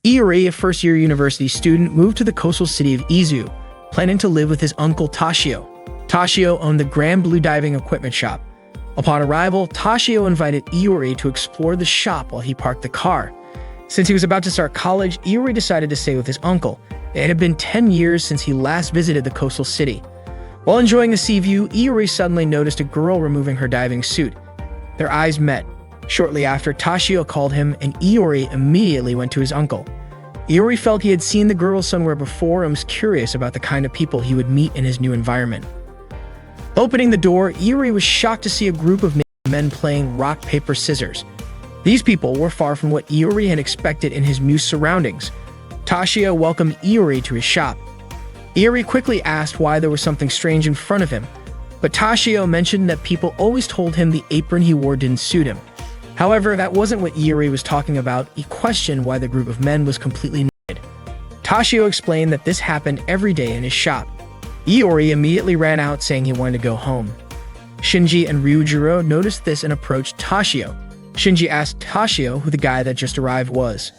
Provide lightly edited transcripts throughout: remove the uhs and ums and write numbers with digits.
Iori, a first-year university student, moved to the coastal city of Izu, planning to live with his uncle Tashio. Tashio owned the Grand Blue diving equipment shop. Upon arrival, Tashio invited Iori to explore the shop while he parked the car. Since he was about to start college, Iori decided to stay with his uncle. It had been 10 years since he last visited the coastal city. While enjoying the sea view, Iori suddenly noticed a girl removing her diving suit. Their eyes met. Shortly after, Tashio called him, and Iori immediately went to his uncle. Iori felt he had seen the girl somewhere before and was curious about the kind of people he would meet in his new environment. Opening the door, Iori was shocked to see a group of men playing rock, paper, scissors. These people were far from what Iori had expected in his new surroundings. Tashio welcomed Iori to his shop. Iori quickly asked why there was something strange in front of him, but Tashio mentioned that people always told him the apron he wore didn't suit him. However, that wasn't what Iori was talking about. He questioned why the group of men was completely naked. Tashio explained that this happened every day in his shop. Iori immediately ran out saying he wanted to go home. Shinji and Ryujiro noticed this and approached Tashio. Shinji asked Tashio who the guy that just arrived was.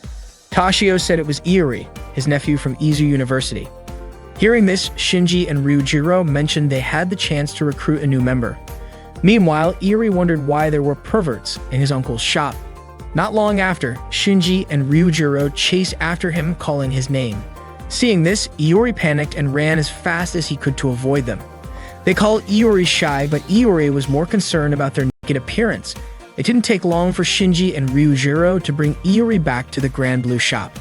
Tashio said it was Iori, his nephew from Izu University. Hearing this, Shinji and Ryujiro mentioned they had the chance to recruit a new member. Meanwhile, Iori wondered why there were perverts in his uncle's shop. Not long after, Shinji and Ryujiro chased after him, calling his name. Seeing this, Iori panicked and ran as fast as he could to avoid them. They called Iori shy, but Iori was more concerned about their naked appearance. It didn't take long for Shinji and Ryujiro to bring Iori back to the Grand Blue shop.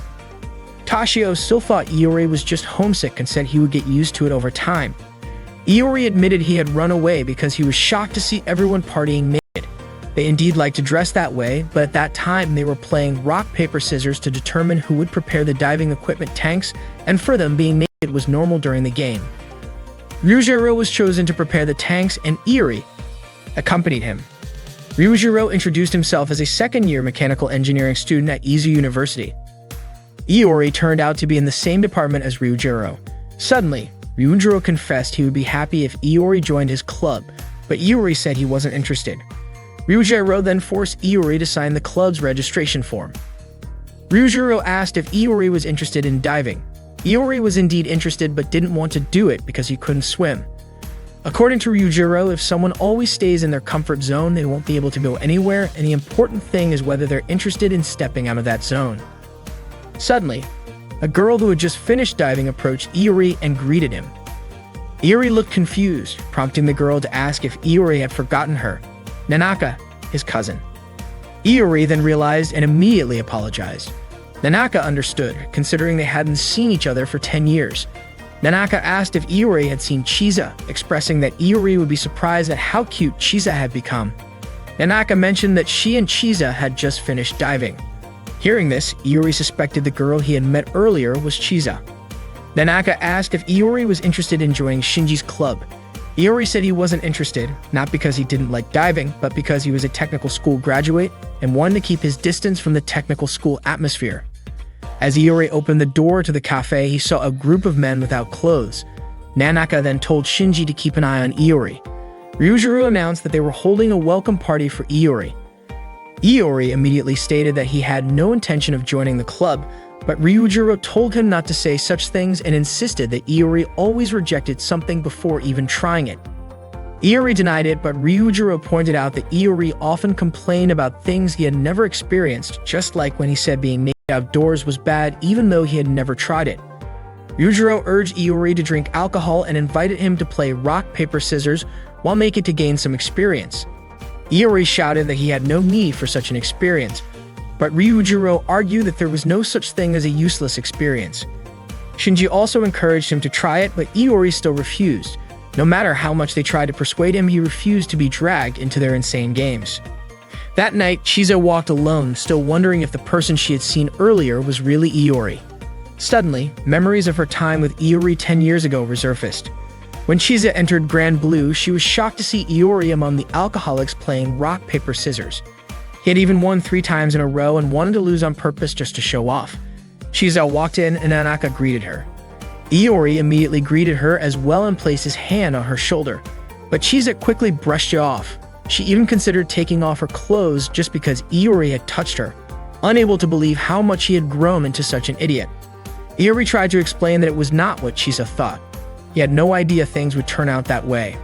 Tashio still thought Iori was just homesick and said he would get used to it over time. Iori admitted he had run away because he was shocked to see everyone partying naked. They indeed liked to dress that way, but at that time they were playing rock, paper, scissors to determine who would prepare the diving equipment tanks, and for them, being naked was normal during the game. Ryujiro was chosen to prepare the tanks, and Iori accompanied him. Ryujiro introduced himself as a second-year mechanical engineering student at Izu University. Iori turned out to be in the same department as Ryujiro. Suddenly, Ryujiro confessed he would be happy if Iori joined his club, but Iori said he wasn't interested. Ryujiro then forced Iori to sign the club's registration form. Ryujiro asked if Iori was interested in diving. Iori was indeed interested but didn't want to do it because he couldn't swim. According to Ryujiro, if someone always stays in their comfort zone, they won't be able to go anywhere, and the important thing is whether they're interested in stepping out of that zone. Suddenly, a girl who had just finished diving approached Iori and greeted him. Iori looked confused, prompting the girl to ask if Iori had forgotten her. Nanaka, his cousin. Iori then realized and immediately apologized. Nanaka understood, considering they hadn't seen each other for 10 years. Nanaka asked if Iori had seen Chisa, expressing that Iori would be surprised at how cute Chisa had become. Nanaka mentioned that she and Chisa had just finished diving. Hearing this, Iori suspected the girl he had met earlier was Chisa. Nanaka asked if Iori was interested in joining Shinji's club. Iori said he wasn't interested, not because he didn't like diving, but because he was a technical school graduate and wanted to keep his distance from the technical school atmosphere. As Iori opened the door to the cafe, he saw a group of men without clothes. Nanaka then told Shinji to keep an eye on Iori. Ryujiro announced that they were holding a welcome party for Iori. Iori immediately stated that he had no intention of joining the club, but Ryujiro told him not to say such things and insisted that Iori always rejected something before even trying it. Iori denied it, but Ryujiro pointed out that Iori often complained about things he had never experienced, just like when he said being naked outdoors was bad even though he had never tried it. Ryujiro urged Iori to drink alcohol and invited him to play rock, paper, scissors while making to gain some experience. Iori shouted that he had no need for such an experience, but Ryujiro argued that there was no such thing as a useless experience. Shinji also encouraged him to try it, but Iori still refused. No matter how much they tried to persuade him, he refused to be dragged into their insane games. That night, Chisa walked alone, still wondering if the person she had seen earlier was really Iori. Suddenly, memories of her time with Iori 10 years ago resurfaced. When Chisa entered Grand Blue, she was shocked to see Iori among the alcoholics playing rock, paper, scissors. He had even won 3 times in a row and wanted to lose on purpose just to show off. Chisa walked in and Nanaka greeted her. Iori immediately greeted her as well and placed his hand on her shoulder, but Chisa quickly brushed it off. She even considered taking off her clothes just because Iori had touched her. unable to believe how much he had grown into such an idiot. Iori tried to explain that it was not what Chisa thought. He had no idea things would turn out that way.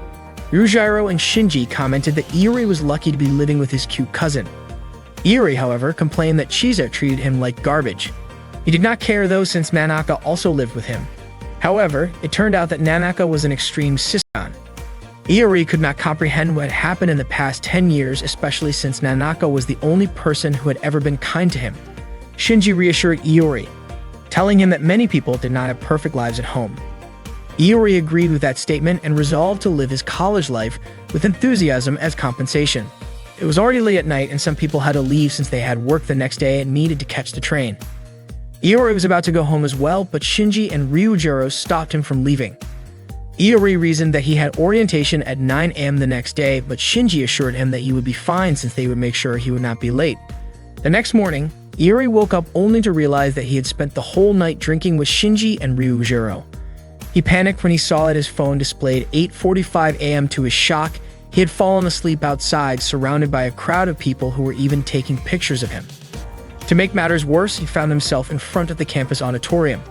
Ryujiro and Shinji commented that Iori was lucky to be living with his cute cousin. Iori, however, complained that Chisa treated him like garbage. He did not care though, since Nanaka also lived with him. However, it turned out that Nanaka was an extreme siscon. Iori could not comprehend what had happened in the past 10 years, especially since Nanaka was the only person who had ever been kind to him. Shinji reassured Iori, telling him that many people did not have perfect lives at home. Iori agreed with that statement and resolved to live his college life with enthusiasm as compensation. It was already late at night and some people had to leave since they had work the next day and needed to catch the train. Iori was about to go home as well, but Shinji and Ryujiro stopped him from leaving. Iori reasoned that he had orientation at 9 a.m. the next day, but Shinji assured him that he would be fine since they would make sure he would not be late. The next morning, Iori woke up only to realize that he had spent the whole night drinking with Shinji and Ryujiro. He panicked when he saw that his phone displayed 8:45 a.m. To his shock, he had fallen asleep outside, surrounded by a crowd of people who were even taking pictures of him. To make matters worse, he found himself in front of the campus auditorium.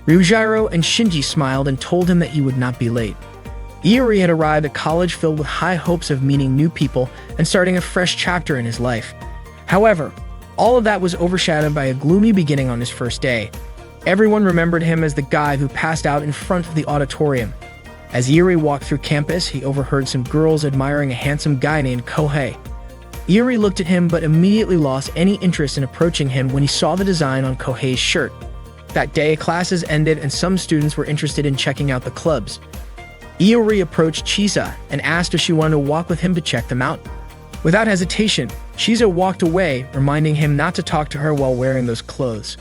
Ryujiro and Shinji smiled and told him that he would not be late. Iori had arrived at college filled with high hopes of meeting new people and starting a fresh chapter in his life. However, all of that was overshadowed by a gloomy beginning on his first day. Everyone remembered him as the guy who passed out in front of the auditorium. As Iori walked through campus, he overheard some girls admiring a handsome guy named Kohei. Iori looked at him but immediately lost any interest in approaching him when he saw the design on Kohei's shirt. That day, classes ended and some students were interested in checking out the clubs. Iori approached Chisa and asked if she wanted to walk with him to check them out. Without hesitation, Chisa walked away, reminding him not to talk to her while wearing those clothes.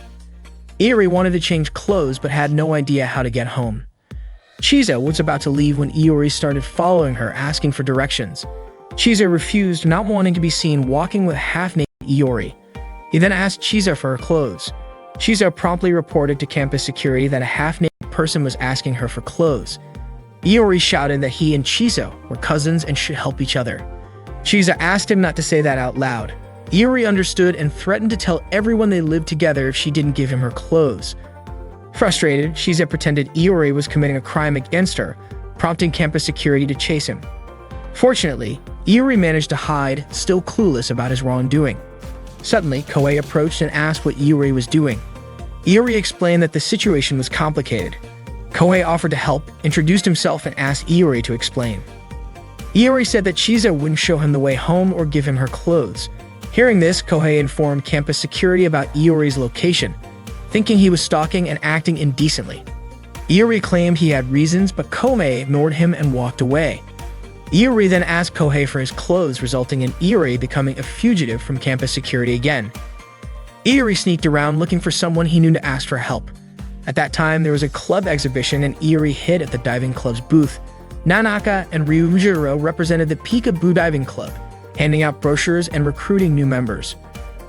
Iori wanted to change clothes but had no idea how to get home. Chisa was about to leave when Iori started following her, asking for directions. Chisa refused, not wanting to be seen walking with half-naked Iori. He then asked Chisa for her clothes. Chisa promptly reported to campus security that a half-naked person was asking her for clothes. Iori shouted that he and Chisa were cousins and should help each other. Chisa asked him not to say that out loud. Iori understood and threatened to tell everyone they lived together if she didn't give him her clothes. Frustrated, Chisa pretended Iori was committing a crime against her, prompting campus security to chase him. Fortunately, Iori managed to hide, still clueless about his wrongdoing. Suddenly, Kohei approached and asked what Iori was doing. Iori explained that the situation was complicated. Kohei offered to help, introduced himself, and asked Iori to explain. Iori said that Chisa wouldn't show him the way home or give him her clothes. Hearing this, Kohei informed campus security about Iori's location, thinking he was stalking and acting indecently. Iori claimed he had reasons, but Kohei ignored him and walked away. Iori then asked Kohei for his clothes, resulting in Iori becoming a fugitive from campus security again. Iori sneaked around looking for someone he knew to ask for help. At that time, there was a club exhibition and Iori hid at the diving club's booth. Nanaka and Ryujiro represented the Peekaboo Diving Club, handing out brochures and recruiting new members.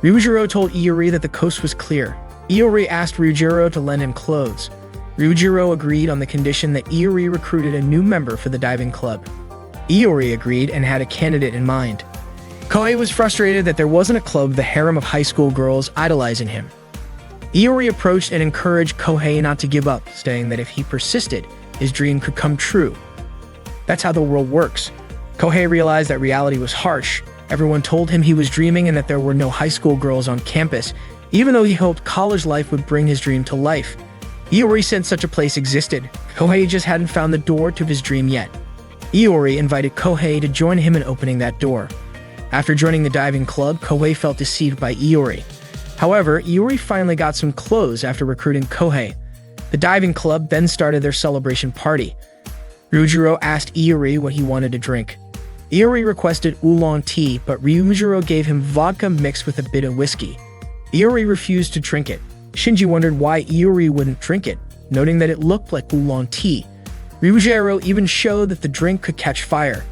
Ryujiro told Iori that the coast was clear. Iori asked Ryujiro to lend him clothes. Ryujiro agreed on the condition that Iori recruited a new member for the diving club. Iori agreed and had a candidate in mind. Kohei was frustrated that there wasn't a club with a harem of high school girls idolizing him. Iori approached and encouraged Kohei not to give up, saying that if he persisted, his dream could come true. That's how the world works. Kohei realized that reality was harsh. Everyone told him he was dreaming and that there were no high school girls on campus, even though he hoped college life would bring his dream to life. Iori said such a place existed. Kohei just hadn't found the door to his dream yet. Iori invited Kohei to join him in opening that door. After joining the diving club, Kohei felt deceived by Iori. However, Iori finally got some clothes after recruiting Kohei. The diving club then started their celebration party. Ryujiro asked Iori what he wanted to drink. Iori requested oolong tea, but Ryujiro gave him vodka mixed with a bit of whiskey. Iori refused to drink it. Shinji wondered why Iori wouldn't drink it, noting that it looked like oolong tea. Ryujiro even showed that the drink could catch fire.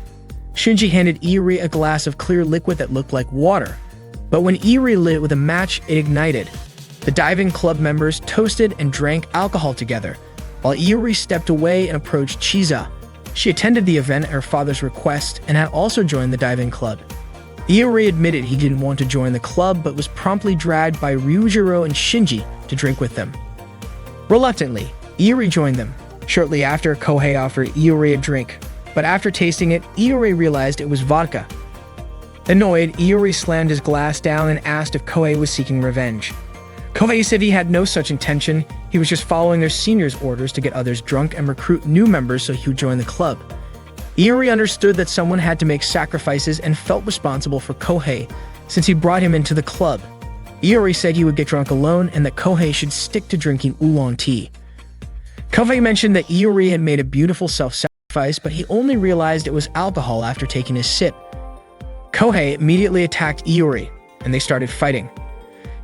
Shinji handed Iori a glass of clear liquid that looked like water, but when Iori lit it with a match, it ignited. The diving club members toasted and drank alcohol together, while Iori stepped away and approached Chisa. She attended the event at her father's request and had also joined the diving club. Iori admitted he didn't want to join the club but was promptly dragged by Ryujiro and Shinji to drink with them. Reluctantly, Iori joined them. Shortly after, Kohei offered Iori a drink, but after tasting it, Iori realized it was vodka. Annoyed, Iori slammed his glass down and asked if Kohei was seeking revenge. Kohei said he had no such intention, he was just following their seniors' orders to get others drunk and recruit new members so he would join the club. Iori understood that someone had to make sacrifices and felt responsible for Kohei since he brought him into the club. Iori said he would get drunk alone and that Kohei should stick to drinking oolong tea. Kohei mentioned that Iori had made a beautiful self-sacrifice, but he only realized it was alcohol after taking a sip. Kohei immediately attacked Iori, and they started fighting.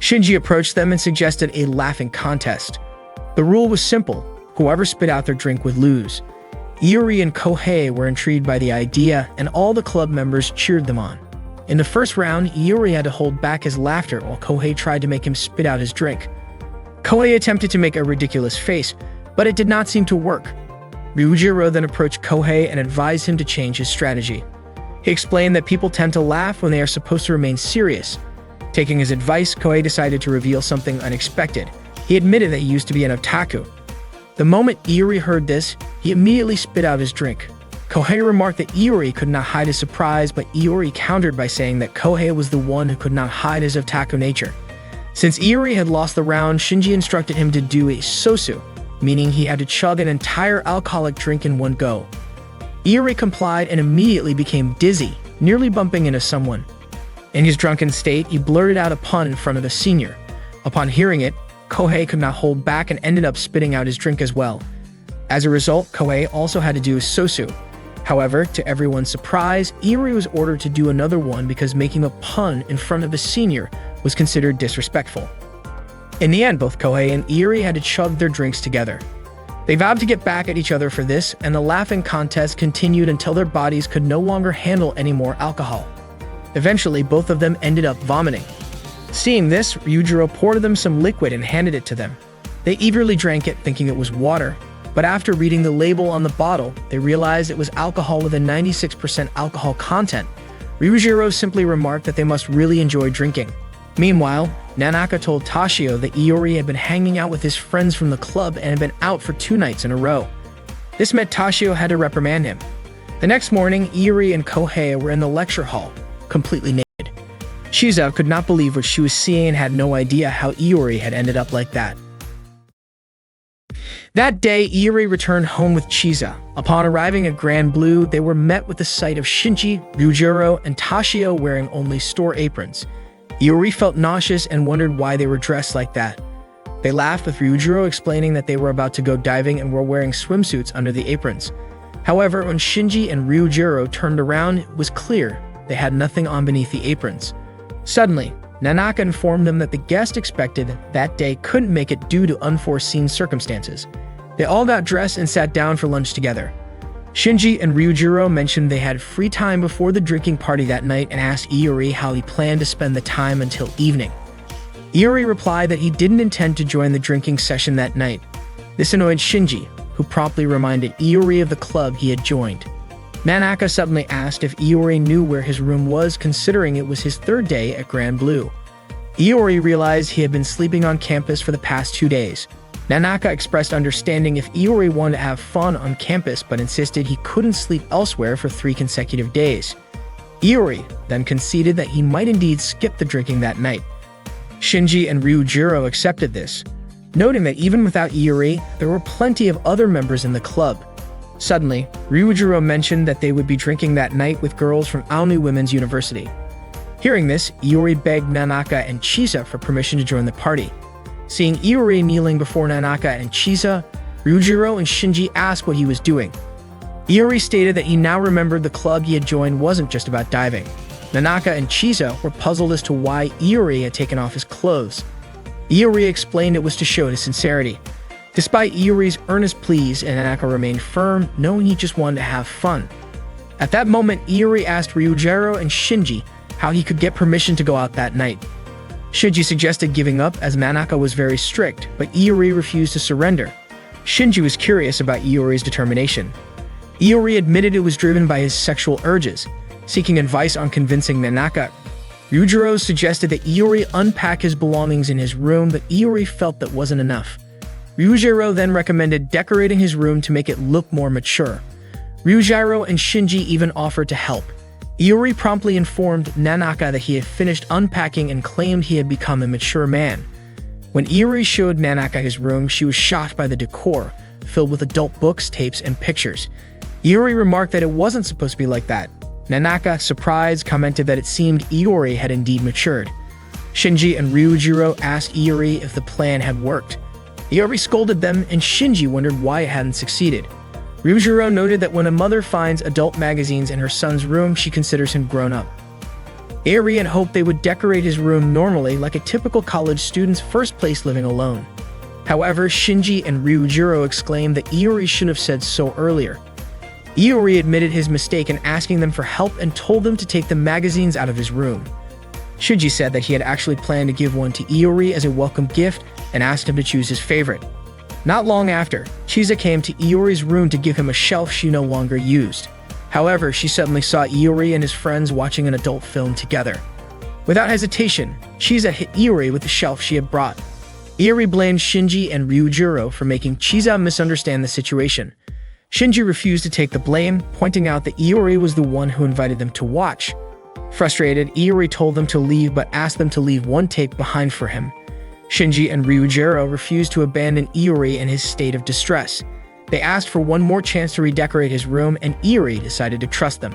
Shinji approached them and suggested a laughing contest. The rule was simple: whoever spit out their drink would lose. Iori and Kohei were intrigued by the idea, and all the club members cheered them on. In the first round, Iori had to hold back his laughter while Kohei tried to make him spit out his drink. Kohei attempted to make a ridiculous face, but it did not seem to work. Ryujiro then approached Kohei and advised him to change his strategy. He explained that people tend to laugh when they are supposed to remain serious. Taking his advice, Kohei decided to reveal something unexpected. He admitted that he used to be an otaku. The moment Iori heard this, he immediately spit out his drink. Kohei remarked that Iori could not hide his surprise, but Iori countered by saying that Kohei was the one who could not hide his otaku nature. Since Iori had lost the round, Shinji instructed him to do a sosu, meaning he had to chug an entire alcoholic drink in one go. Iori complied and immediately became dizzy, nearly bumping into someone. In his drunken state, he blurted out a pun in front of a senior. Upon hearing it, Kohei could not hold back and ended up spitting out his drink as well. As a result, Kohei also had to do a sosu. However, to everyone's surprise, Iori was ordered to do another one because making a pun in front of a senior was considered disrespectful. In the end, both Kohei and Iori had to chug their drinks together. They vowed to get back at each other for this, and the laughing contest continued until their bodies could no longer handle any more alcohol. Eventually, both of them ended up vomiting. Seeing this, Ryujiro poured them some liquid and handed it to them. They eagerly drank it, thinking it was water, but after reading the label on the bottle, they realized it was alcohol with a 96% alcohol content. Ryujiro simply remarked that they must really enjoy drinking. Meanwhile, Nanaka told Tashio that Iori had been hanging out with his friends from the club and had been out for 2 nights in a row. This meant Tashio had to reprimand him. The next morning, Iori and Kohei were in the lecture hall, completely naked. Shiza could not believe what she was seeing and had no idea how Iori had ended up like that. That day, Iori returned home with Chiza. Upon arriving at Grand Blue, they were met with the sight of Shinji, Ryujiro, and Tashio wearing only store aprons. Iori felt nauseous and wondered why they were dressed like that. They laughed with Ryujiro, explaining that they were about to go diving and were wearing swimsuits under the aprons. However, when Shinji and Ryujiro turned around, it was clear they had nothing on beneath the aprons. Suddenly, Nanaka informed them that the guest expected that day couldn't make it due to unforeseen circumstances. They all got dressed and sat down for lunch together. Shinji and Ryujiro mentioned they had free time before the drinking party that night and asked Iori how he planned to spend the time until evening. Iori replied that he didn't intend to join the drinking session that night. This annoyed Shinji, who promptly reminded Iori of the club he had joined. Nanaka suddenly asked if Iori knew where his room was, considering it was his 3rd day at Grand Blue. Iori realized he had been sleeping on campus for the past 2 days. Nanaka expressed understanding if Iori wanted to have fun on campus but insisted he couldn't sleep elsewhere for 3 consecutive days. Iori then conceded that he might indeed skip the drinking that night. Shinji and Ryujiro accepted this, noting that even without Iori, there were plenty of other members in the club. Suddenly, Ryujiro mentioned that they would be drinking that night with girls from Aonu Women's University. Hearing this, Iori begged Nanaka and Chiza for permission to join the party. Seeing Iori kneeling before Nanaka and Chiza, Ryujiro and Shinji asked what he was doing. Iori stated that he now remembered the club he had joined wasn't just about diving. Nanaka and Chiza were puzzled as to why Iori had taken off his clothes. Iori explained it was to show his sincerity. Despite Iori's earnest pleas, Nanaka remained firm, knowing he just wanted to have fun. At that moment, Iori asked Ryujiro and Shinji how he could get permission to go out that night. Shinji suggested giving up as Nanaka was very strict, but Iori refused to surrender. Shinji was curious about Iori's determination. Iori admitted it was driven by his sexual urges. Seeking advice on convincing Nanaka, Ryujiro suggested that Iori unpack his belongings in his room, but Iori felt that wasn't enough. Ryujiro then recommended decorating his room to make it look more mature. Ryujiro and Shinji even offered to help. Iori promptly informed Nanaka that he had finished unpacking and claimed he had become a mature man. When Iori showed Nanaka his room, she was shocked by the decor, filled with adult books, tapes, and pictures. Iori remarked that it wasn't supposed to be like that. Nanaka, surprised, commented that it seemed Iori had indeed matured. Shinji and Ryujiro asked Iori if the plan had worked. Iori scolded them, and Shinji wondered why it hadn't succeeded. Ryujiro noted that when a mother finds adult magazines in her son's room, she considers him grown up. Iori had hoped they would decorate his room normally, like a typical college student's first place living alone. However, Shinji and Ryujiro exclaimed that Iori should have said so earlier. Iori admitted his mistake in asking them for help and told them to take the magazines out of his room. Shinji said that he had actually planned to give one to Iori as a welcome gift and asked him to choose his favorite. Not long after, Chisa came to Iori's room to give him a shelf she no longer used. However, she suddenly saw Iori and his friends watching an adult film together. Without hesitation, Chisa hit Iori with the shelf she had brought. Iori blamed Shinji and Ryujiro for making Chisa misunderstand the situation. Shinji refused to take the blame, pointing out that Iori was the one who invited them to watch. Frustrated, Iori told them to leave but asked them to leave one tape behind for him. Shinji and Ryujiro refused to abandon Iori in his state of distress. They asked for one more chance to redecorate his room, and Iori decided to trust them.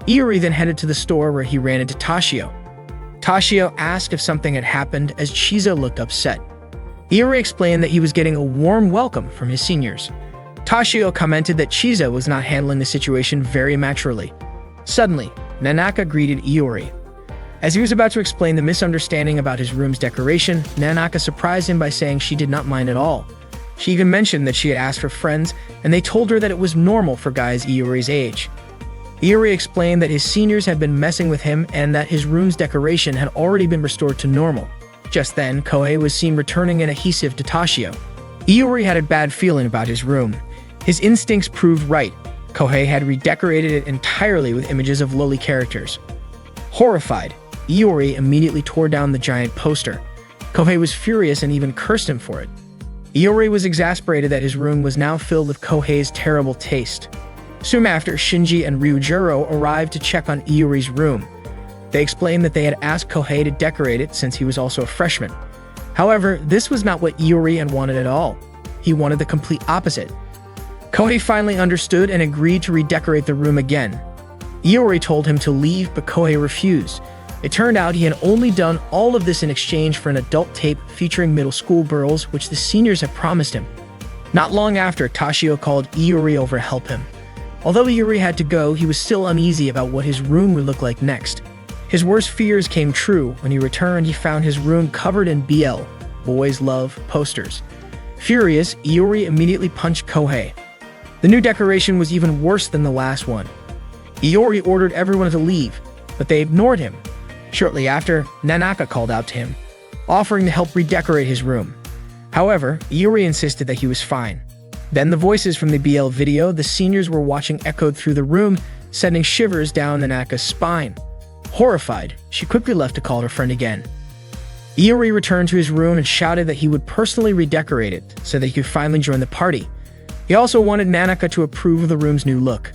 Iori then headed to the store where he ran into Toshio. Toshio asked if something had happened as Chisa looked upset. Iori explained that he was getting a warm welcome from his seniors. Toshio commented that Chisa was not handling the situation very maturely. Suddenly, Nanaka greeted Iori. As he was about to explain the misunderstanding about his room's decoration, Nanaka surprised him by saying she did not mind at all. She even mentioned that she had asked for friends, and they told her that it was normal for guys Iori's age. Iori explained that his seniors had been messing with him and that his room's decoration had already been restored to normal. Just then, Kohei was seen returning an adhesive to Toshio. Iori had a bad feeling about his room. His instincts proved right. Kohei had redecorated it entirely with images of loli characters. Horrified, Iori immediately tore down the giant poster. Kohei was furious and even cursed him for it. Iori was exasperated that his room was now filled with Kohei's terrible taste. Soon after, Shinji and Ryujiro arrived to check on Iori's room. They explained that they had asked Kohei to decorate it since he was also a freshman. However, this was not what Iori had wanted at all. He wanted the complete opposite. Kohei finally understood and agreed to redecorate the room again. Iori told him to leave, but Kohei refused. It turned out he had only done all of this in exchange for an adult tape featuring middle school girls, which the seniors had promised him. Not long after, Toshio called Iori over to help him. Although Iori had to go, he was still uneasy about what his room would look like next. His worst fears came true. When he returned, he found his room covered in BL, Boys Love, posters. Furious, Iori immediately punched Kohei. The new decoration was even worse than the last one. Iori ordered everyone to leave, but they ignored him. Shortly after, Nanaka called out to him, offering to help redecorate his room. However, Iori insisted that he was fine. Then the voices from the BL video the seniors were watching echoed through the room, sending shivers down Nanaka's spine. Horrified, she quickly left to call her friend again. Iori returned to his room and shouted that he would personally redecorate it so that he could finally join the party. He also wanted Nanaka to approve of the room's new look.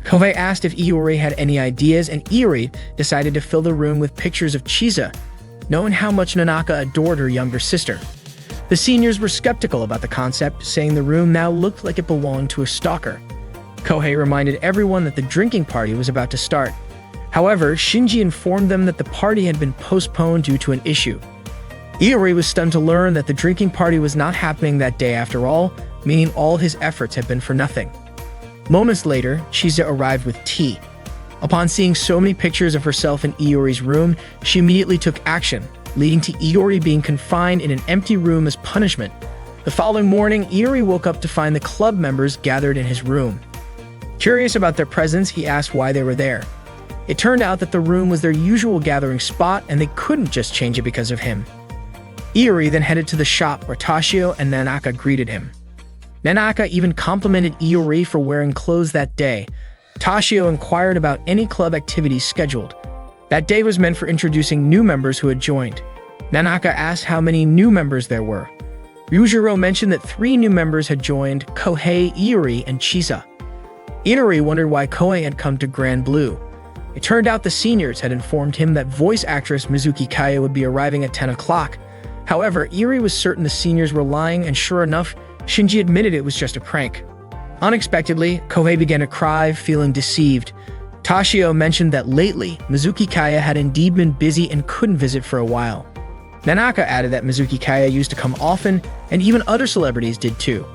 Kohei asked if Iori had any ideas, and Iori decided to fill the room with pictures of Chisa, knowing how much Nanaka adored her younger sister. The seniors were skeptical about the concept, saying the room now looked like it belonged to a stalker. Kohei reminded everyone that the drinking party was about to start. However, Shinji informed them that the party had been postponed due to an issue. Iori was stunned to learn that the drinking party was not happening that day after all, meaning all his efforts had been for nothing. Moments later, Chisa arrived with tea. Upon seeing so many pictures of herself in Iori's room, she immediately took action, leading to Iori being confined in an empty room as punishment. The following morning, Iori woke up to find the club members gathered in his room. Curious about their presence, he asked why they were there. It turned out that the room was their usual gathering spot and they couldn't just change it because of him. Iori then headed to the shop where Toshio and Nanaka greeted him. Nanaka even complimented Iori for wearing clothes that day. Toshio inquired about any club activities scheduled. That day was meant for introducing new members who had joined. Nanaka asked how many new members there were. Ryujiro mentioned that 3 new members had joined: Kohei, Iori, and Chisa. Iori wondered why Kohei had come to Grand Blue. It turned out the seniors had informed him that voice actress Mizuki Kaya would be arriving at 10 o'clock. However, Iori was certain the seniors were lying, and sure enough, Shinji admitted it was just a prank. Unexpectedly, Kohei began to cry, feeling deceived. Toshio mentioned that lately, Mizuki Kaya had indeed been busy and couldn't visit for a while. Nanaka added that Mizuki Kaya used to come often, and even other celebrities did too.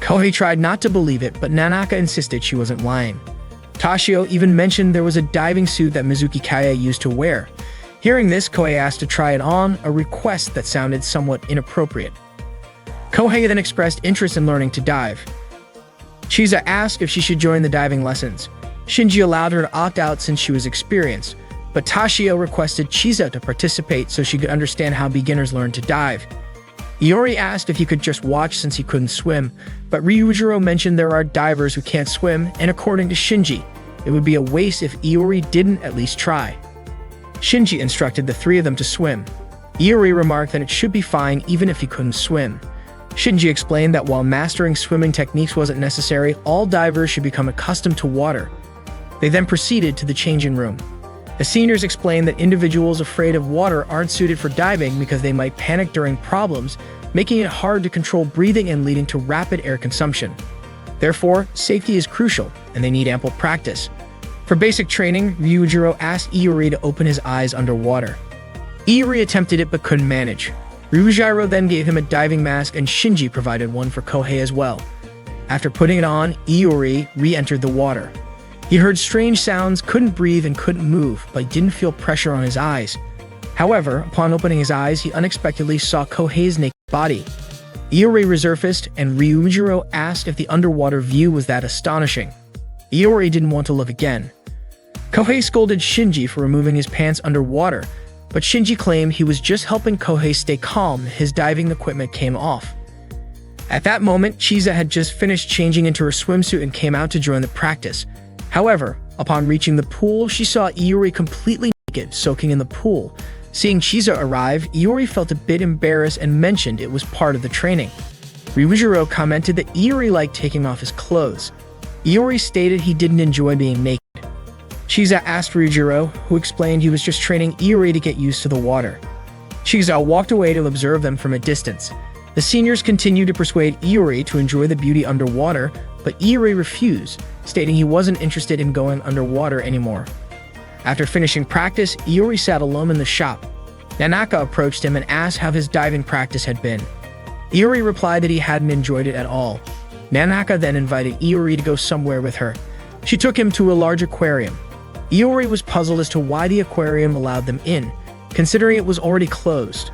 Kohei tried not to believe it, but Nanaka insisted she wasn't lying. Toshio even mentioned there was a diving suit that Mizuki Kaya used to wear. Hearing this, Kohei asked to try it on, a request that sounded somewhat inappropriate. Kohei then expressed interest in learning to dive. Chisa asked if she should join the diving lessons. Shinji allowed her to opt out since she was experienced, but Toshio requested Chisa to participate so she could understand how beginners learn to dive. Iori asked if he could just watch since he couldn't swim, but Ryujiro mentioned there are divers who can't swim, and according to Shinji, it would be a waste if Iori didn't at least try. Shinji instructed the 3 of them to swim. Iori remarked that it should be fine even if he couldn't swim. Shinji explained that while mastering swimming techniques wasn't necessary, all divers should become accustomed to water. They then proceeded to the changing room. The seniors explained that individuals afraid of water aren't suited for diving because they might panic during problems, making it hard to control breathing and leading to rapid air consumption. Therefore, safety is crucial, and they need ample practice. For basic training, Ryujiro asked Iori to open his eyes underwater. Iori attempted it but couldn't manage. Ryujiro then gave him a diving mask, and Shinji provided one for Kohei as well. After putting it on, Iori re-entered the water. He heard strange sounds, couldn't breathe, and couldn't move, but didn't feel pressure on his eyes. However, upon opening his eyes, he unexpectedly saw Kohei's naked body. Iori resurfaced, and Ryujiro asked if the underwater view was that astonishing. Iori didn't want to look again. Kohei scolded Shinji for removing his pants underwater, but Shinji claimed he was just helping Kohei stay calm. His diving equipment came off. At that moment, Chisa had just finished changing into her swimsuit and came out to join the practice. However, upon reaching the pool, she saw Iori completely naked, soaking in the pool. Seeing Chisa arrive, Iori felt a bit embarrassed and mentioned it was part of the training. Ryujiro commented that Iori liked taking off his clothes. Iori stated he didn't enjoy being naked. Chisa asked Ryujiro, who explained he was just training Iori to get used to the water. Chisa walked away to observe them from a distance. The seniors continued to persuade Iori to enjoy the beauty underwater, but Iori refused, stating he wasn't interested in going underwater anymore. After finishing practice, Iori sat alone in the shop. Nanaka approached him and asked how his diving practice had been. Iori replied that he hadn't enjoyed it at all. Nanaka then invited Iori to go somewhere with her. She took him to a large aquarium. Iori was puzzled as to why the aquarium allowed them in, considering it was already closed.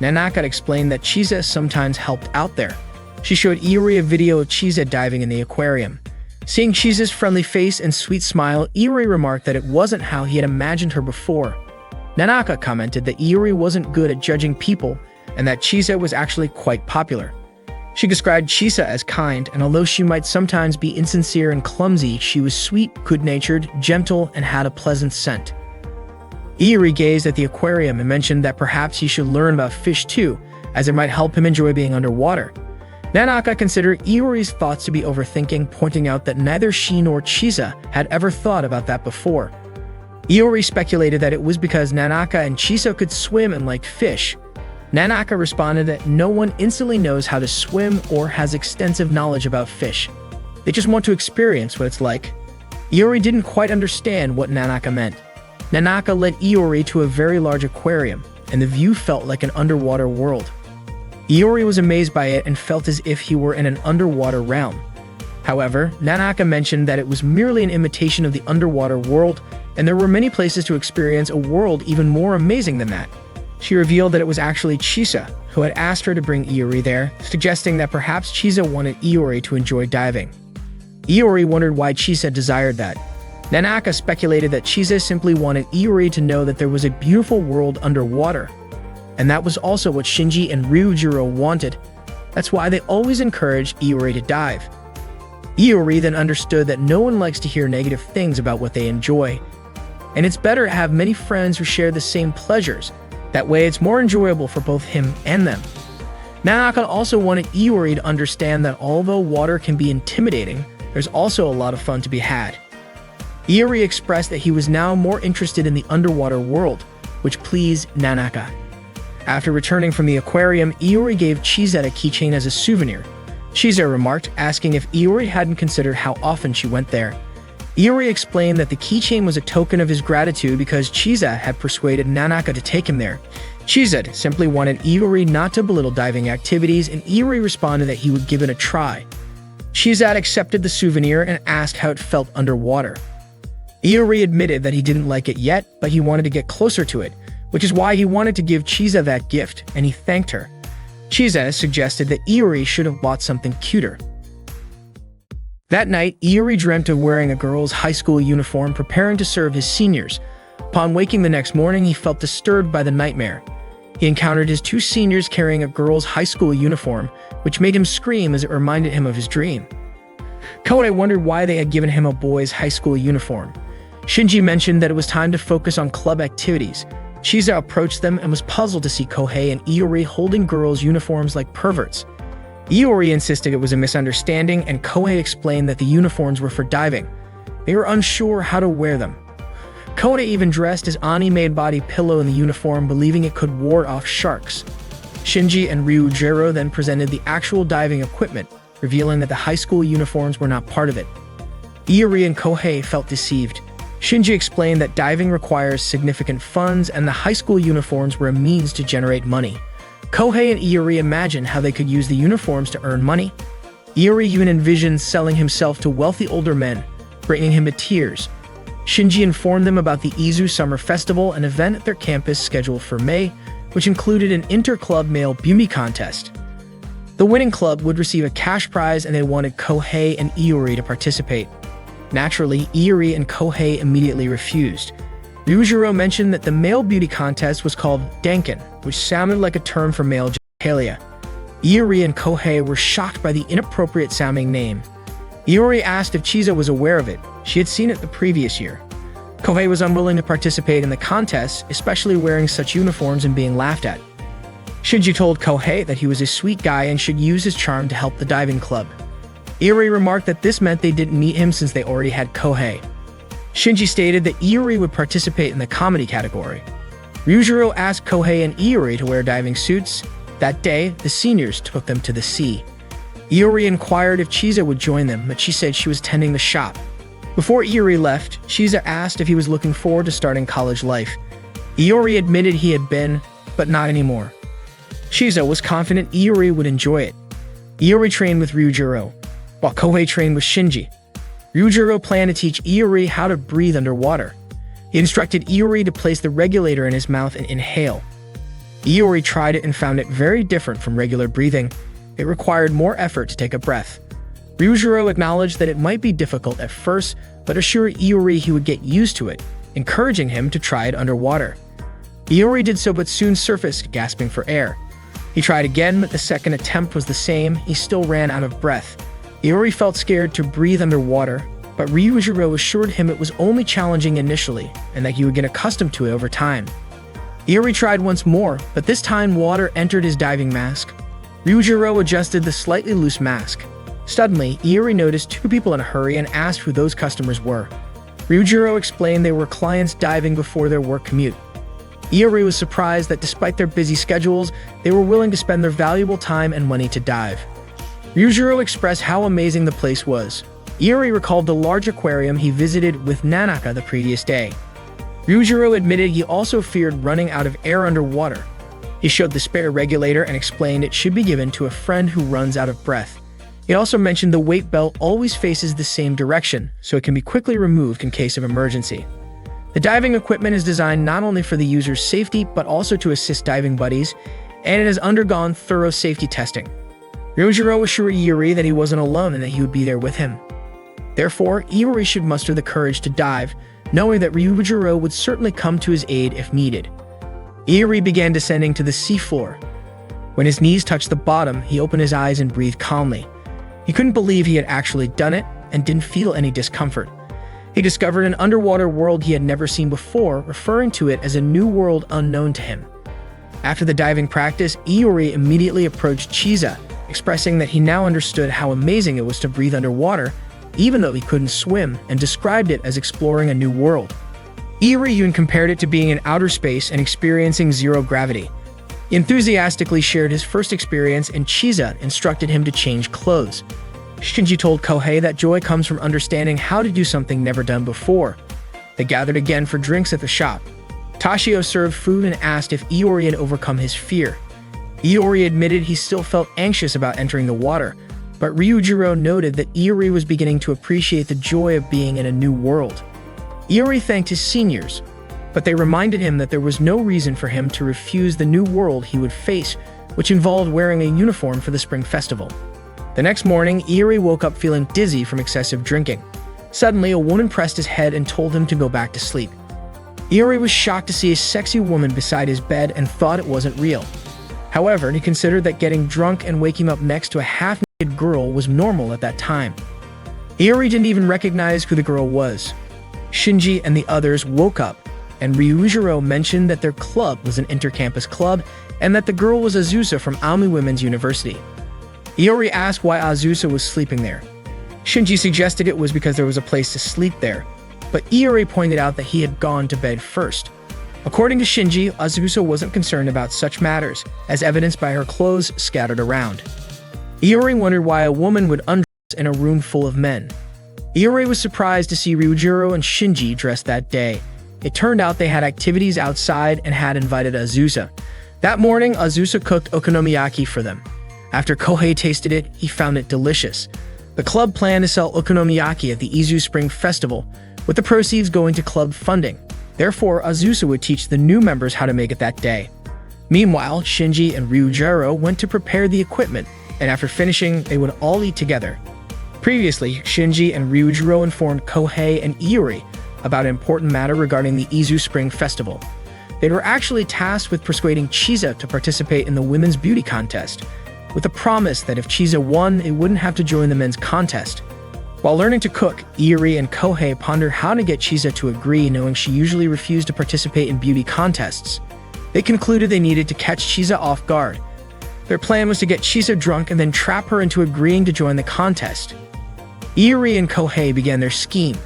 Nanaka explained that Chisa sometimes helped out there. She showed Iori a video of Chisa diving in the aquarium. Seeing Chisa's friendly face and sweet smile, Iori remarked that it wasn't how he had imagined her before. Nanaka commented that Iori wasn't good at judging people and that Chisa was actually quite popular. She described Chisa as kind, and although she might sometimes be insincere and clumsy, she was sweet, good-natured, gentle, and had a pleasant scent. Iori gazed at the aquarium and mentioned that perhaps he should learn about fish too, as it might help him enjoy being underwater. Nanaka considered Iori's thoughts to be overthinking, pointing out that neither she nor Chisa had ever thought about that before. Iori speculated that it was because Nanaka and Chisa could swim and liked fish. Nanaka responded that no one instantly knows how to swim or has extensive knowledge about fish. They just want to experience what it's like. Iori didn't quite understand what Nanaka meant. Nanaka led Iori to a very large aquarium, and the view felt like an underwater world. Iori was amazed by it and felt as if he were in an underwater realm. However, Nanaka mentioned that it was merely an imitation of the underwater world, and there were many places to experience a world even more amazing than that. She revealed that it was actually Chisa who had asked her to bring Iori there, suggesting that perhaps Chisa wanted Iori to enjoy diving. Iori wondered why Chisa desired that. Nanaka speculated that Chisa simply wanted Iori to know that there was a beautiful world underwater. And that was also what Shinji and Ryujiro wanted. That's why they always encouraged Iori to dive. Iori then understood that no one likes to hear negative things about what they enjoy, and it's better to have many friends who share the same pleasures. That way it's more enjoyable for both him and them. Nanaka also wanted Iori to understand that although water can be intimidating, there's also a lot of fun to be had. Iori expressed that he was now more interested in the underwater world, which pleased Nanaka. After returning from the aquarium, Iori gave Chizette a keychain as a souvenir. Chizette remarked, asking if Iori hadn't considered how often she went there. Iori explained that the keychain was a token of his gratitude because Chizette had persuaded Nanaka to take him there. Chizette simply wanted Iori not to belittle diving activities, and Iori responded that he would give it a try. Chizette accepted the souvenir and asked how it felt underwater. Iori admitted that he didn't like it yet, but he wanted to get closer to it, which is why he wanted to give Chizette that gift, and he thanked her. Chizette suggested that Iori should have bought something cuter. That night, Iori dreamt of wearing a girl's high school uniform preparing to serve his seniors. Upon waking the next morning, he felt disturbed by the nightmare. He encountered his two seniors carrying a girl's high school uniform, which made him scream as it reminded him of his dream. Kohei wondered why they had given him a boy's high school uniform. Shinji mentioned that it was time to focus on club activities. Chizette approached them and was puzzled to see Kohei and Iori holding girls' uniforms like perverts. Iori insisted it was a misunderstanding, and Kohei explained that the uniforms were for diving. They were unsure how to wear them. Kohei even dressed his Ani-made body pillow in the uniform, believing it could ward off sharks. Shinji and Ryujiro then presented the actual diving equipment, revealing that the high school uniforms were not part of it. Iori and Kohei felt deceived. Shinji explained that diving requires significant funds, and the high school uniforms were a means to generate money. Kohei and Iori imagined how they could use the uniforms to earn money. Iori even envisioned selling himself to wealthy older men, bringing him to tears. Shinji informed them about the Izu Summer Festival, an event at their campus scheduled for May, which included an inter-club male beauty contest. The winning club would receive a cash prize, and they wanted Kohei and Iori to participate. Naturally, Iori and Kohei immediately refused. Ryujiro mentioned that the male beauty contest was called Danken, which sounded like a term for male genitalia. Iori and Kohei were shocked by the inappropriate sounding name. Iori asked if Chizette was aware of it. She had seen it the previous year. Kohei was unwilling to participate in the contest, especially wearing such uniforms and being laughed at. Shinji told Kohei that he was a sweet guy and should use his charm to help the diving club. Iori remarked that this meant they didn't meet him since they already had Kohei. Shinji stated that Iori would participate in the comedy category. Ryujiro asked Kohei and Iori to wear diving suits. That day, the seniors took them to the sea. Iori inquired if Chizette would join them, but she said she was tending the shop. Before Iori left, Chizette asked if he was looking forward to starting college life. Iori admitted he had been, but not anymore. Chizette was confident Iori would enjoy it. Iori trained with Ryujiro, while Kohei trained with Shinji. Ryujiro planned to teach Iori how to breathe underwater. He instructed Iori to place the regulator in his mouth and inhale. Iori tried it and found it very different from regular breathing. It required more effort to take a breath. Ryujiro acknowledged that it might be difficult at first, but assured Iori he would get used to it, encouraging him to try it underwater. Iori did so but soon surfaced, gasping for air. He tried again, but the second attempt was the same. He still ran out of breath. Iori felt scared to breathe underwater, but Ryujiro assured him it was only challenging initially and that he would get accustomed to it over time. Iori tried once more, but this time water entered his diving mask. Ryujiro adjusted the slightly loose mask. Suddenly, Iori noticed two people in a hurry and asked who those customers were. Ryujiro explained they were clients diving before their work commute. Iori was surprised that despite their busy schedules, they were willing to spend their valuable time and money to dive. Ryujiro expressed how amazing the place was. Iori recalled the large aquarium he visited with Nanaka the previous day. Ryujiro admitted he also feared running out of air underwater. He showed the spare regulator and explained it should be given to a friend who runs out of breath. He also mentioned the weight belt always faces the same direction, so it can be quickly removed in case of emergency. The diving equipment is designed not only for the user's safety, but also to assist diving buddies, and it has undergone thorough safety testing. Ryujiro assured Iori that he wasn't alone and that he would be there with him. Therefore, Iori should muster the courage to dive, knowing that Ryujiro would certainly come to his aid if needed. Iori began descending to the seafloor. When his knees touched the bottom, he opened his eyes and breathed calmly. He couldn't believe he had actually done it and didn't feel any discomfort. He discovered an underwater world he had never seen before, referring to it as a new world unknown to him. After the diving practice, Iori immediately approached Chisa, expressing that he now understood how amazing it was to breathe underwater, even though he couldn't swim, and described it as exploring a new world. Iori even compared it to being in outer space and experiencing zero gravity. He enthusiastically shared his first experience, and Chisa instructed him to change clothes. Shinji told Kohei that joy comes from understanding how to do something never done before. They gathered again for drinks at the shop. Tashio served food and asked if Iori had overcome his fear. Iori admitted he still felt anxious about entering the water, but Ryujiro noted that Iori was beginning to appreciate the joy of being in a new world. Iori thanked his seniors, but they reminded him that there was no reason for him to refuse the new world he would face, which involved wearing a uniform for the Spring Festival. The next morning, Iori woke up feeling dizzy from excessive drinking. Suddenly, a woman pressed his head and told him to go back to sleep. Iori was shocked to see a sexy woman beside his bed and thought it wasn't real. However, he considered that getting drunk and waking up next to a half-naked girl was normal at that time. Iori didn't even recognize who the girl was. Shinji and the others woke up, and Ryujiro mentioned that their club was an inter-campus club and that the girl was Azusa from Aomui Women's University. Iori asked why Azusa was sleeping there. Shinji suggested it was because there was a place to sleep there, but Iori pointed out that he had gone to bed first. According to Shinji, Azusa wasn't concerned about such matters, as evidenced by her clothes scattered around. Iori wondered why a woman would undress in a room full of men. Iori was surprised to see Ryujiro and Shinji dressed that day. It turned out they had activities outside and had invited Azusa. That morning, Azusa cooked okonomiyaki for them. After Kohei tasted it, he found it delicious. The club planned to sell okonomiyaki at the Izu Spring Festival, with the proceeds going to club funding. Therefore, Azusa would teach the new members how to make it that day. Meanwhile, Shinji and Ryujiro went to prepare the equipment, and after finishing, they would all eat together. Previously, Shinji and Ryujiro informed Kohei and Iori about an important matter regarding the Izu Spring Festival. They were actually tasked with persuading Chisa to participate in the women's beauty contest, with a promise that if Chisa won, it wouldn't have to join the men's contest. While learning to cook, Iori and Kohei pondered how to get Chisa to agree, knowing she usually refused to participate in beauty contests. They concluded they needed to catch Chisa off guard. Their plan was to get Chisa drunk and then trap her into agreeing to join the contest. Iori and Kohei began their scheme.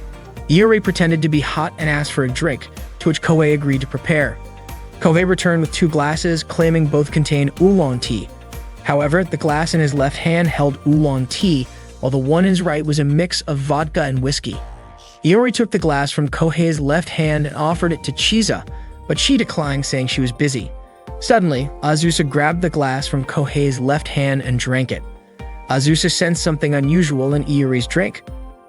Iori pretended to be hot and asked for a drink, to which Kohei agreed to prepare. Kohei returned with 2 glasses, claiming both contained oolong tea. However, the glass in his left hand held oolong tea, while the one in his right was a mix of vodka and whiskey. Iori took the glass from Kohei's left hand and offered it to Chisa, but she declined, saying she was busy. Suddenly, Azusa grabbed the glass from Kohei's left hand and drank it. Azusa sensed something unusual in Iori's drink,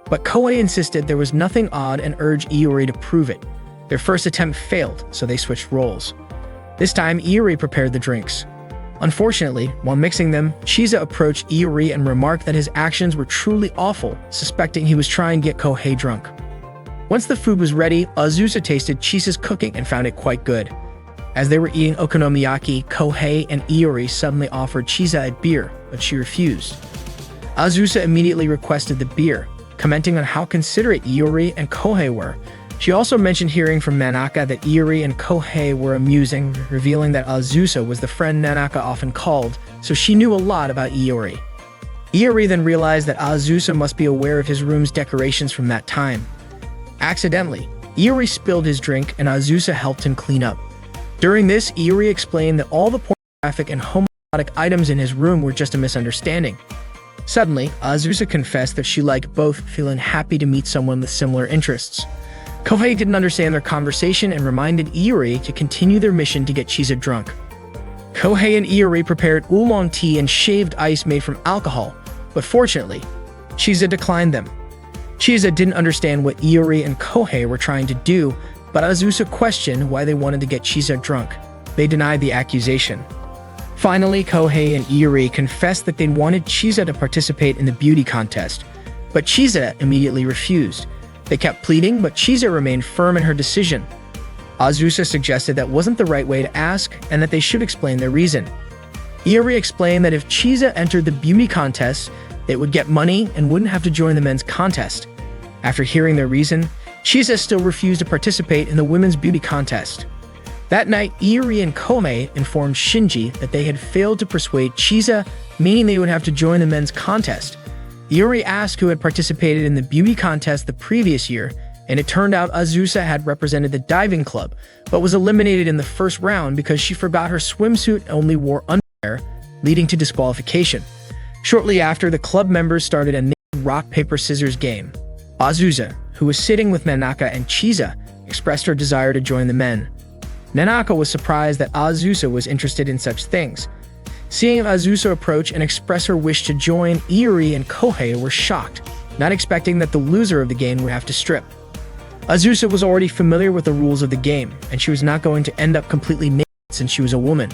but Kohei insisted there was nothing odd and urged Iori to prove it. Their first attempt failed, so they switched roles. This time, Iori prepared the drinks. Unfortunately, while mixing them, Chisa approached Iori and remarked that his actions were truly awful, suspecting he was trying to get Kohei drunk. Once the food was ready, Azusa tasted Chisa's cooking and found it quite good. As they were eating okonomiyaki, Kohei and Iori suddenly offered Chisa a beer, but she refused. Azusa immediately requested the beer, commenting on how considerate Iori and Kohei were. She also mentioned hearing from Nanaka that Iori and Kohei were amusing, revealing that Azusa was the friend Nanaka often called, so she knew a lot about Iori. Iori then realized that Azusa must be aware of his room's decorations from that time. Accidentally, Iori spilled his drink and Azusa helped him clean up. During this, Iori explained that all the pornographic and homoerotic items in his room were just a misunderstanding. Suddenly, Azusa confessed that she liked both, feeling happy to meet someone with similar interests. Kohei didn't understand their conversation and reminded Iori to continue their mission to get Chisa drunk. Kohei and Iori prepared oolong tea and shaved ice made from alcohol, but fortunately, Chisa declined them. Chisa didn't understand what Iori and Kohei were trying to do, but Azusa questioned why they wanted to get Chisa drunk. They denied the accusation. Finally, Kohei and Iori confessed that they wanted Chisa to participate in the beauty contest, but Chisa immediately refused. They kept pleading, but Chisa remained firm in her decision. Azusa suggested that wasn't the right way to ask, and that they should explain their reason. Iori explained that if Chisa entered the beauty contest, They would get money and wouldn't have to join the men's contest. After hearing their reason, Chisa still refused to participate in the women's beauty contest. That night, Iori and Kohei informed Shinji that they had failed to persuade Chisa, meaning they would have to join the men's contest. Iori asked who had participated in the beauty contest the previous year, and it turned out Azusa had represented the diving club, but was eliminated in the first round because she forgot her swimsuit and only wore underwear, leading to disqualification. Shortly after, the club members started a rock, paper, scissors game. Azusa, who was sitting with Nanaka and Chisa, expressed her desire to join the men. Nanaka was surprised that Azusa was interested in such things. Seeing Azusa approach and express her wish to join, Iori and Kohei were shocked, not expecting that the loser of the game would have to strip. Azusa was already familiar with the rules of the game, and she was not going to end up completely naked since she was a woman.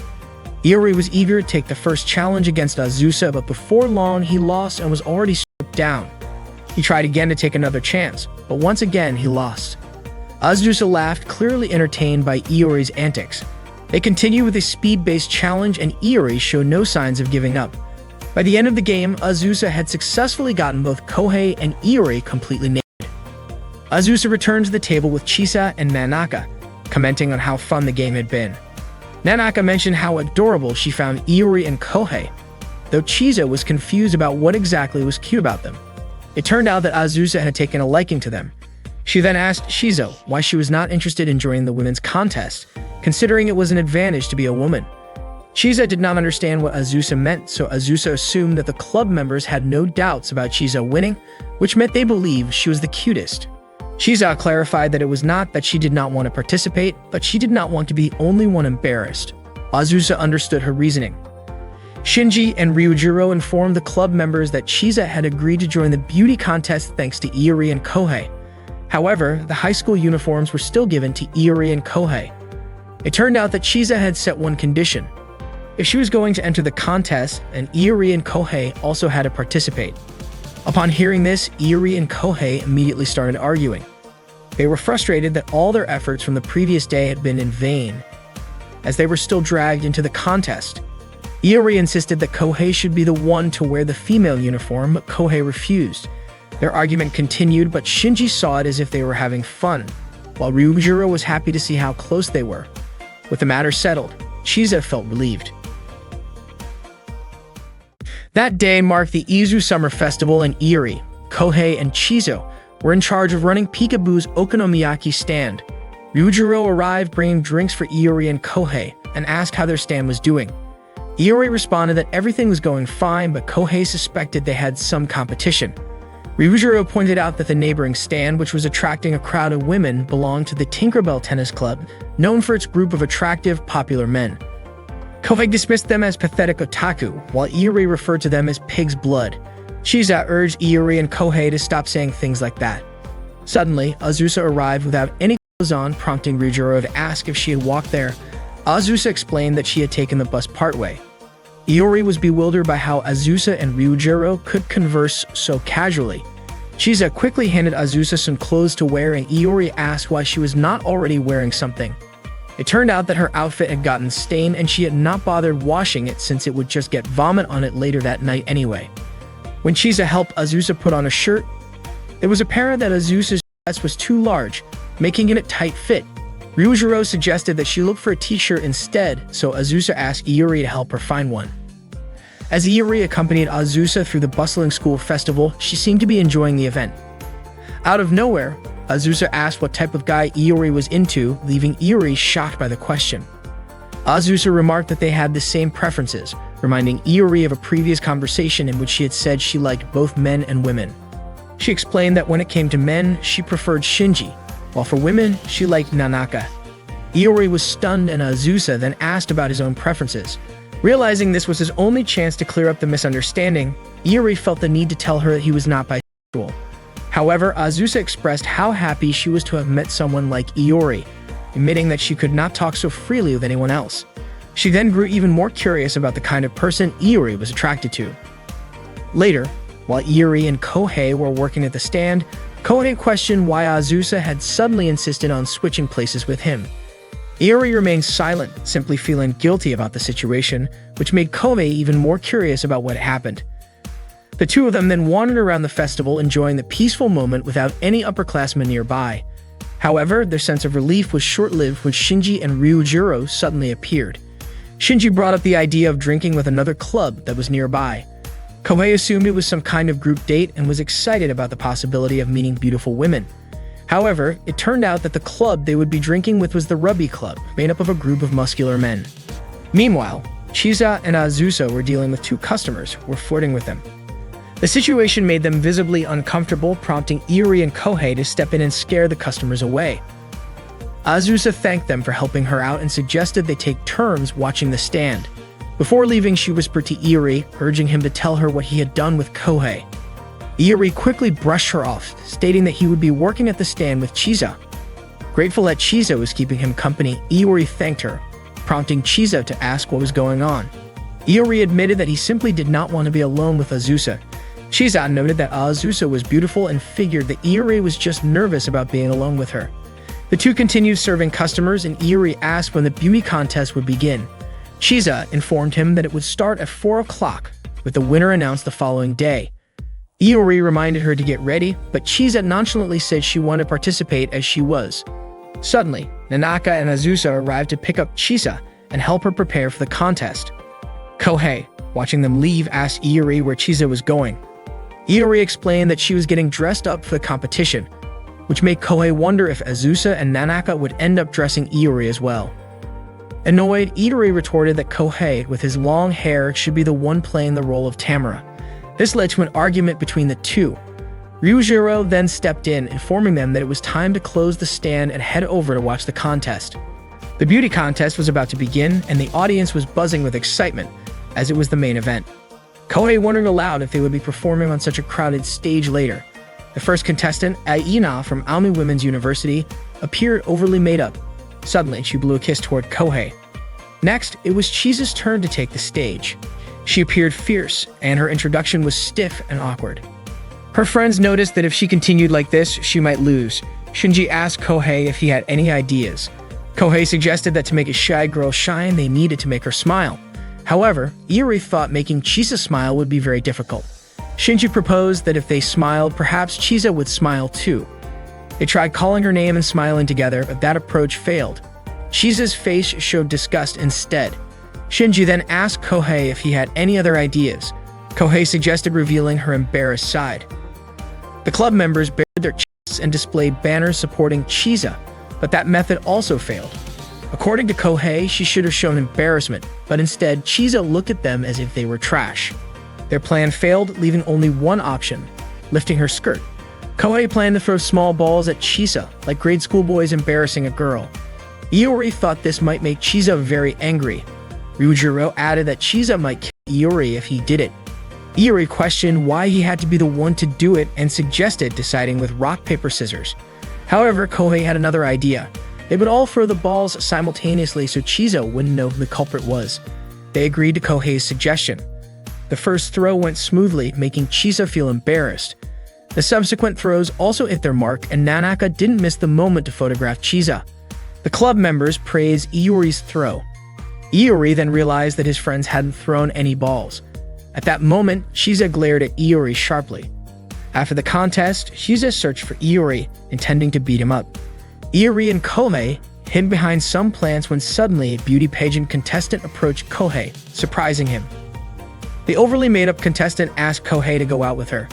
Iori was eager to take the first challenge against Azusa, but before long he lost and was already stripped down. He tried again to take another chance, but once again he lost. Azusa laughed, clearly entertained by Iori's antics. They continued with a speed-based challenge, and Iori showed no signs of giving up. By the end of the game, Azusa had successfully gotten both Kohei and Iori completely naked. Azusa returned to the table with Chisa and Nanaka, commenting on how fun the game had been. Nanaka mentioned how adorable she found Iori and Kohei, though Chisa was confused about what exactly was cute about them. It turned out that Azusa had taken a liking to them. She then asked Shizo why she was not interested in joining the women's contest, considering it was an advantage to be a woman. Chisa did not understand what Azusa meant, so Azusa assumed that the club members had no doubts about Chisa winning, which meant they believed she was the cutest. Chisa clarified that it was not that she did not want to participate, but she did not want to be the only one embarrassed. Azusa understood her reasoning. Shinji and Ryujiro informed the club members that Chisa had agreed to join the beauty contest thanks to Iori and Kohei. However, the high school uniforms were still given to Iori and Kohei. It turned out that Chisa had set one condition. If she was going to enter the contest, and Iori and Kohei also had to participate. Upon hearing this, Iori and Kohei immediately started arguing. They were frustrated that all their efforts from the previous day had been in vain, as they were still dragged into the contest. Iori insisted that Kohei should be the one to wear the female uniform, but Kohei refused. Their argument continued, but Shinji saw it as if they were having fun, while Ryujiro was happy to see how close they were. With the matter settled, Chisa felt relieved. That day marked the Izu Summer Festival, and Iori, Kohei, and Chizo were in charge of running Peekaboo's Okonomiyaki stand. Ryujiro arrived bringing drinks for Iori and Kohei and asked how their stand was doing. Iori responded that everything was going fine, but Kohei suspected they had some competition. Ryujiro pointed out that the neighboring stand, which was attracting a crowd of women, belonged to the Tinkerbell Tennis Club, known for its group of attractive, popular men. Kohei dismissed them as pathetic otaku, while Iori referred to them as pig's blood. Chisa urged Iori and Kohei to stop saying things like that. Suddenly, Azusa arrived without any clothes on, prompting Ryujiro to ask if she had walked there. Azusa explained that she had taken the bus partway. Iori was bewildered by how Azusa and Ryujiro could converse so casually. Chisa quickly handed Azusa some clothes to wear, and Iori asked why she was not already wearing something. It turned out that her outfit had gotten stained and she had not bothered washing it since it would just get vomit on it later that night anyway. When Chisa helped Azusa put on a shirt, it was apparent that Azusa's dress was too large, making it a tight fit. Ryujiro suggested that she look for a t-shirt instead, so Azusa asked Iori to help her find one. As Iori accompanied Azusa through the bustling school festival, she seemed to be enjoying the event. Out of nowhere, Azusa asked what type of guy Iori was into, leaving Iori shocked by the question. Azusa remarked that they had the same preferences, reminding Iori of a previous conversation in which she had said she liked both men and women. She explained that when it came to men, she preferred Shinji, while for women, she liked Nanaka. Iori was stunned, and Azusa then asked about his own preferences. Realizing this was his only chance to clear up the misunderstanding, Iori felt the need to tell her that he was not bisexual. However, Azusa expressed how happy she was to have met someone like Iori, admitting that she could not talk so freely with anyone else. She then grew even more curious about the kind of person Iori was attracted to. Later, while Iori and Kohei were working at the stand, Kohei questioned why Azusa had suddenly insisted on switching places with him. Iori remained silent, simply feeling guilty about the situation, which made Kohei even more curious about what happened. The two of them then wandered around the festival, enjoying the peaceful moment without any upperclassmen nearby. However, their sense of relief was short-lived when Shinji and Ryujiro suddenly appeared. Shinji brought up the idea of drinking with another club that was nearby. Kohei assumed it was some kind of group date and was excited about the possibility of meeting beautiful women. However, it turned out that the club they would be drinking with was the Rugby Club, made up of a group of muscular men. Meanwhile, Chisa and Azusa were dealing with two customers who were flirting with them. The situation made them visibly uncomfortable, prompting Iori and Kohei to step in and scare the customers away. Azusa thanked them for helping her out and suggested they take turns watching the stand. Before leaving, she whispered to Iori, urging him to tell her what he had done with Kohei. Iori quickly brushed her off, stating that he would be working at the stand with Chisa. Grateful that Chisa was keeping him company, Iori thanked her, prompting Chisa to ask what was going on. Iori admitted that he simply did not want to be alone with Azusa. Chisa noted that Azusa was beautiful and figured that Iori was just nervous about being alone with her. The two continued serving customers, and Iori asked when the beauty contest would begin. Chisa informed him that it would start at 4 o'clock, with the winner announced the following day. Iori reminded her to get ready, but Chisa nonchalantly said she wanted to participate as she was. Suddenly, Nanaka and Azusa arrived to pick up Chisa and help her prepare for the contest. Kohei, watching them leave, asked Iori where Chisa was going. Iori explained that she was getting dressed up for the competition, which made Kohei wonder if Azusa and Nanaka would end up dressing Iori as well. Annoyed, Iori retorted that Kohei, with his long hair, should be the one playing the role of Tamara. This led to an argument between the two. Ryujiro then stepped in, informing them that it was time to close the stand and head over to watch the contest. The beauty contest was about to begin, and the audience was buzzing with excitement, as it was the main event. Kohei wondered aloud if they would be performing on such a crowded stage later. The first contestant, Aina from Aomi Women's University, appeared overly made up. Suddenly, she blew a kiss toward Kohei. Next, it was Chisa's turn to take the stage. She appeared fierce, and her introduction was stiff and awkward. Her friends noticed that if she continued like this, she might lose. Shinji asked Kohei if he had any ideas. Kohei suggested that to make a shy girl shine, they needed to make her smile. However, Iori thought making Chisa smile would be very difficult. Shinji proposed that if they smiled, perhaps Chisa would smile too. They tried calling her name and smiling together, but that approach failed. Chisa's face showed disgust instead. Shinji then asked Kohei if he had any other ideas. Kohei suggested revealing her embarrassed side. The club members bared their chests and displayed banners supporting Chisa, but that method also failed. According to Kohei, she should have shown embarrassment, but instead, Chisa looked at them as if they were trash. Their plan failed, leaving only one option, lifting her skirt. Kohei planned to throw small balls at Chisa, like grade school boys embarrassing a girl. Iori thought this might make Chisa very angry. Ryujiro added that Chisa might kill Iori if he did it. Iori questioned why he had to be the one to do it and suggested deciding with rock, paper, scissors. However, Kohei had another idea. They would all throw the balls simultaneously so Chisa wouldn't know who the culprit was. They agreed to Kohei's suggestion. The first throw went smoothly, making Chisa feel embarrassed. The subsequent throws also hit their mark, and Nanaka didn't miss the moment to photograph Chisa. The club members praised Iori's throw. Iori then realized that his friends hadn't thrown any balls. At that moment, Chisa glared at Iori sharply. After the contest, Chisa searched for Iori, intending to beat him up. Iori and Kohei hid behind some plants when suddenly a beauty pageant contestant approached Kohei, surprising him. The overly made-up contestant asked Kohei to go out with her.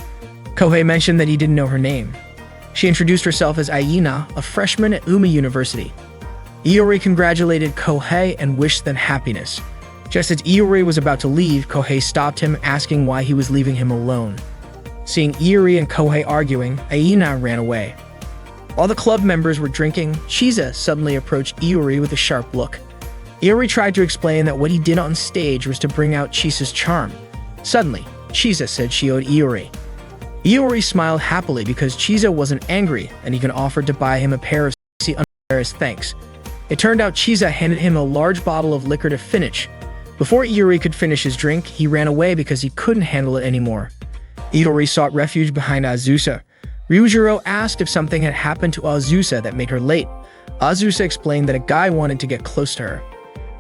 Kohei mentioned that he didn't know her name. She introduced herself as Aina, a freshman at Umi University. Iori congratulated Kohei and wished them happiness. Just as Iori was about to leave, Kohei stopped him, asking why he was leaving him alone. Seeing Iori and Kohei arguing, Aina ran away. While the club members were drinking, Chisa suddenly approached Iori with a sharp look. Iori tried to explain that what he did on stage was to bring out Chisa's charm. Suddenly, Chisa said she owed Iori. Iori smiled happily because Chisa wasn't angry and even offered to buy him a pair of sexy underwear as thanks. It turned out Chisa handed him a large bottle of liquor to finish. Before Iori could finish his drink, he ran away because he couldn't handle it anymore. Iori sought refuge behind Azusa. Ryujiro asked if something had happened to Azusa that made her late. Azusa explained that a guy wanted to get close to her.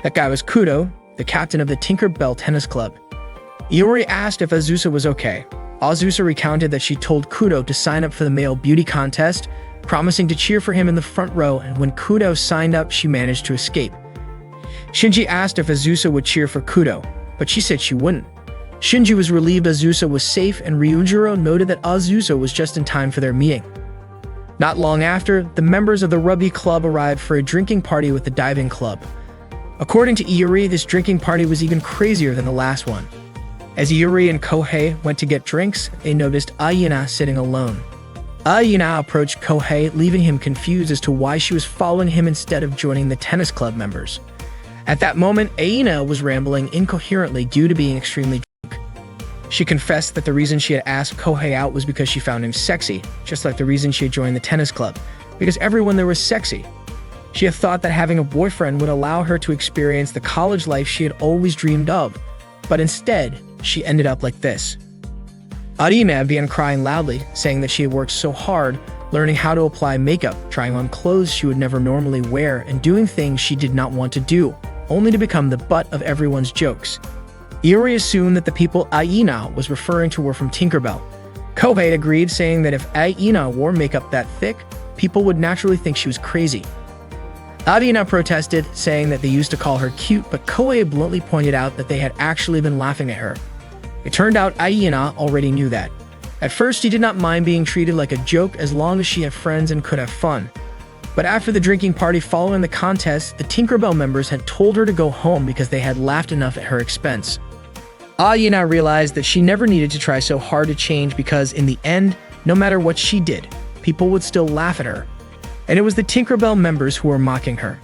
That guy was Kudo, the captain of the Tinker Bell Tennis Club. Iori asked if Azusa was okay. Azusa recounted that she told Kudo to sign up for the male beauty contest, promising to cheer for him in the front row, and when Kudo signed up, she managed to escape. Shinji asked if Azusa would cheer for Kudo, but she said she wouldn't. Shinji was relieved Azusa was safe, and Ryujiro noted that Azusa was just in time for their meeting. Not long after, the members of the Rugby Club arrived for a drinking party with the diving club. According to Iori, this drinking party was even crazier than the last one. As Iori and Kohei went to get drinks, they noticed Aina sitting alone. Aina approached Kohei, leaving him confused as to why she was following him instead of joining the tennis club members. At that moment, Aina was rambling incoherently due to being extremely drunk. She confessed that the reason she had asked Kohei out was because she found him sexy, just like the reason she had joined the tennis club, because everyone there was sexy. She had thought that having a boyfriend would allow her to experience the college life she had always dreamed of, but instead, she ended up like this. Arina began crying loudly, saying that she had worked so hard, learning how to apply makeup, trying on clothes she would never normally wear, and doing things she did not want to do, only to become the butt of everyone's jokes. Iori assumed that the people Aina was referring to were from Tinkerbell. Kohei agreed, saying that if Aina wore makeup that thick, people would naturally think she was crazy. Aina protested, saying that they used to call her cute, but Kohei bluntly pointed out that they had actually been laughing at her. It turned out Aina already knew that. At first, she did not mind being treated like a joke as long as she had friends and could have fun. But after the drinking party following the contest, the Tinkerbell members had told her to go home because they had laughed enough at her expense. Aina realized that she never needed to try so hard to change because, in the end, no matter what she did, people would still laugh at her. And it was the Tinkerbell members who were mocking her.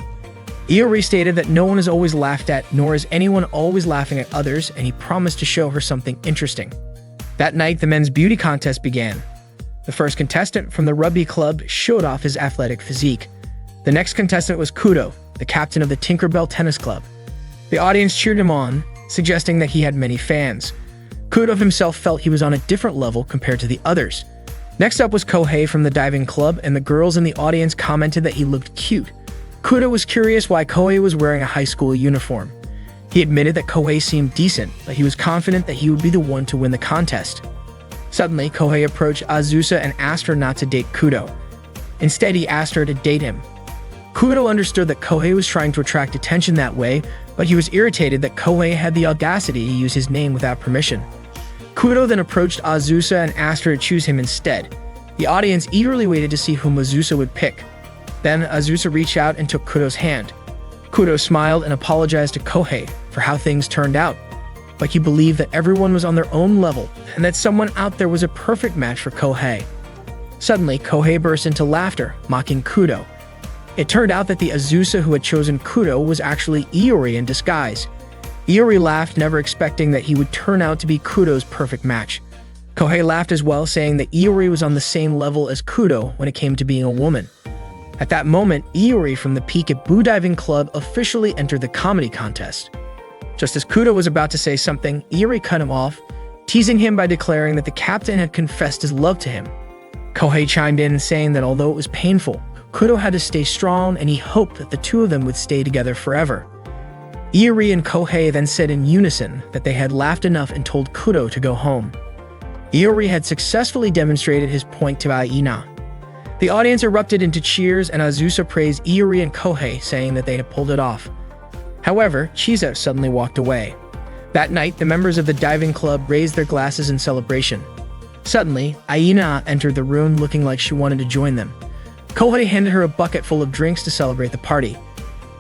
Iori stated that no one is always laughed at, nor is anyone always laughing at others, and he promised to show her something interesting. That night, the men's beauty contest began. The first contestant from the Rugby Club showed off his athletic physique. The next contestant was Kudo, the captain of the Tinkerbell Tennis Club. The audience cheered him on, suggesting that he had many fans. Kudo himself felt he was on a different level compared to the others. Next up was Kohei from the diving club, and the girls in the audience commented that he looked cute. Kudo was curious why Kohei was wearing a high school uniform. He admitted that Kohei seemed decent, but he was confident that he would be the one to win the contest. Suddenly, Kohei approached Azusa and asked her not to date Kudo. Instead, he asked her to date him. Kudo understood that Kohei was trying to attract attention that way, but he was irritated that Kohei had the audacity to use his name without permission. Kudo then approached Azusa and asked her to choose him instead. The audience eagerly waited to see whom Azusa would pick. Then Azusa reached out and took Kudo's hand. Kudo smiled and apologized to Kohei for how things turned out, like he believed that everyone was on their own level and that someone out there was a perfect match for Kohei. Suddenly, Kohei burst into laughter, mocking Kudo. It turned out that the Azusa who had chosen Kudo was actually Iori in disguise. Iori laughed, never expecting that he would turn out to be Kudo's perfect match. Kohei laughed as well, saying that Iori was on the same level as Kudo when it came to being a woman. At that moment, Iori from the Peek-a-Boo Diving Club officially entered the comedy contest. Just as Kudo was about to say something, Iori cut him off, teasing him by declaring that the captain had confessed his love to him. Kohei chimed in, saying that although it was painful, Kudo had to stay strong and he hoped that the two of them would stay together forever. Iori and Kohei then said in unison that they had laughed enough and told Kudo to go home. Iori had successfully demonstrated his point to Aina. The audience erupted into cheers and Azusa praised Iori and Kohei, saying that they had pulled it off. However, Chisa suddenly walked away. That night, the members of the diving club raised their glasses in celebration. Suddenly, Aina entered the room looking like she wanted to join them. Kohei handed her a bucket full of drinks to celebrate the party.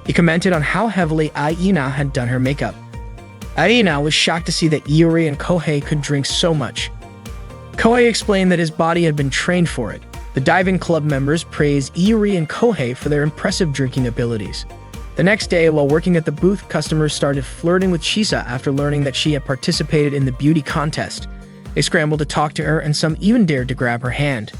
He commented on how heavily Aina had done her makeup. Aina was shocked to see that Iori and Kohei could drink so much. Kohei explained that his body had been trained for it. The diving club members praised Iori and Kohei for their impressive drinking abilities. The next day, while working at the booth, customers started flirting with Chisa after learning that she had participated in the beauty contest. They scrambled to talk to her and some even dared to grab her hand.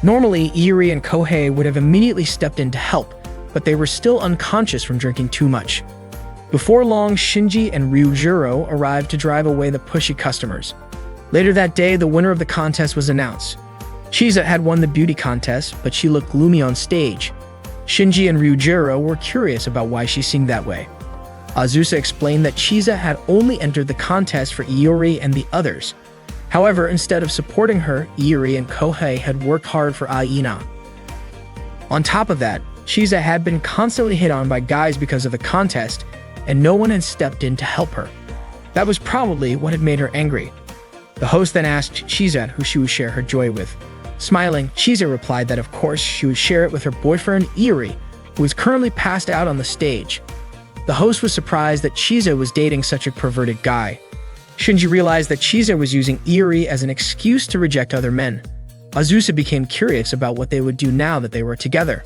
Normally, Iori and Kohei would have immediately stepped in to help, but they were still unconscious from drinking too much. Before long, Shinji and Ryujiro arrived to drive away the pushy customers. Later that day, the winner of the contest was announced. Chisa had won the beauty contest, but she looked gloomy on stage. Shinji and Ryujiro were curious about why she seemed that way. Azusa explained that Chisa had only entered the contest for Iori and the others. However, instead of supporting her, Iori and Kohei had worked hard for Aina. On top of that, Chisa had been constantly hit on by guys because of the contest, and no one had stepped in to help her. That was probably what had made her angry. The host then asked Chisa who she would share her joy with. Smiling, Chisa replied that of course she would share it with her boyfriend Iori, who was currently passed out on the stage. The host was surprised that Chisa was dating such a perverted guy. Shinji realized that Chisa was using Iori as an excuse to reject other men. Azusa became curious about what they would do now that they were together.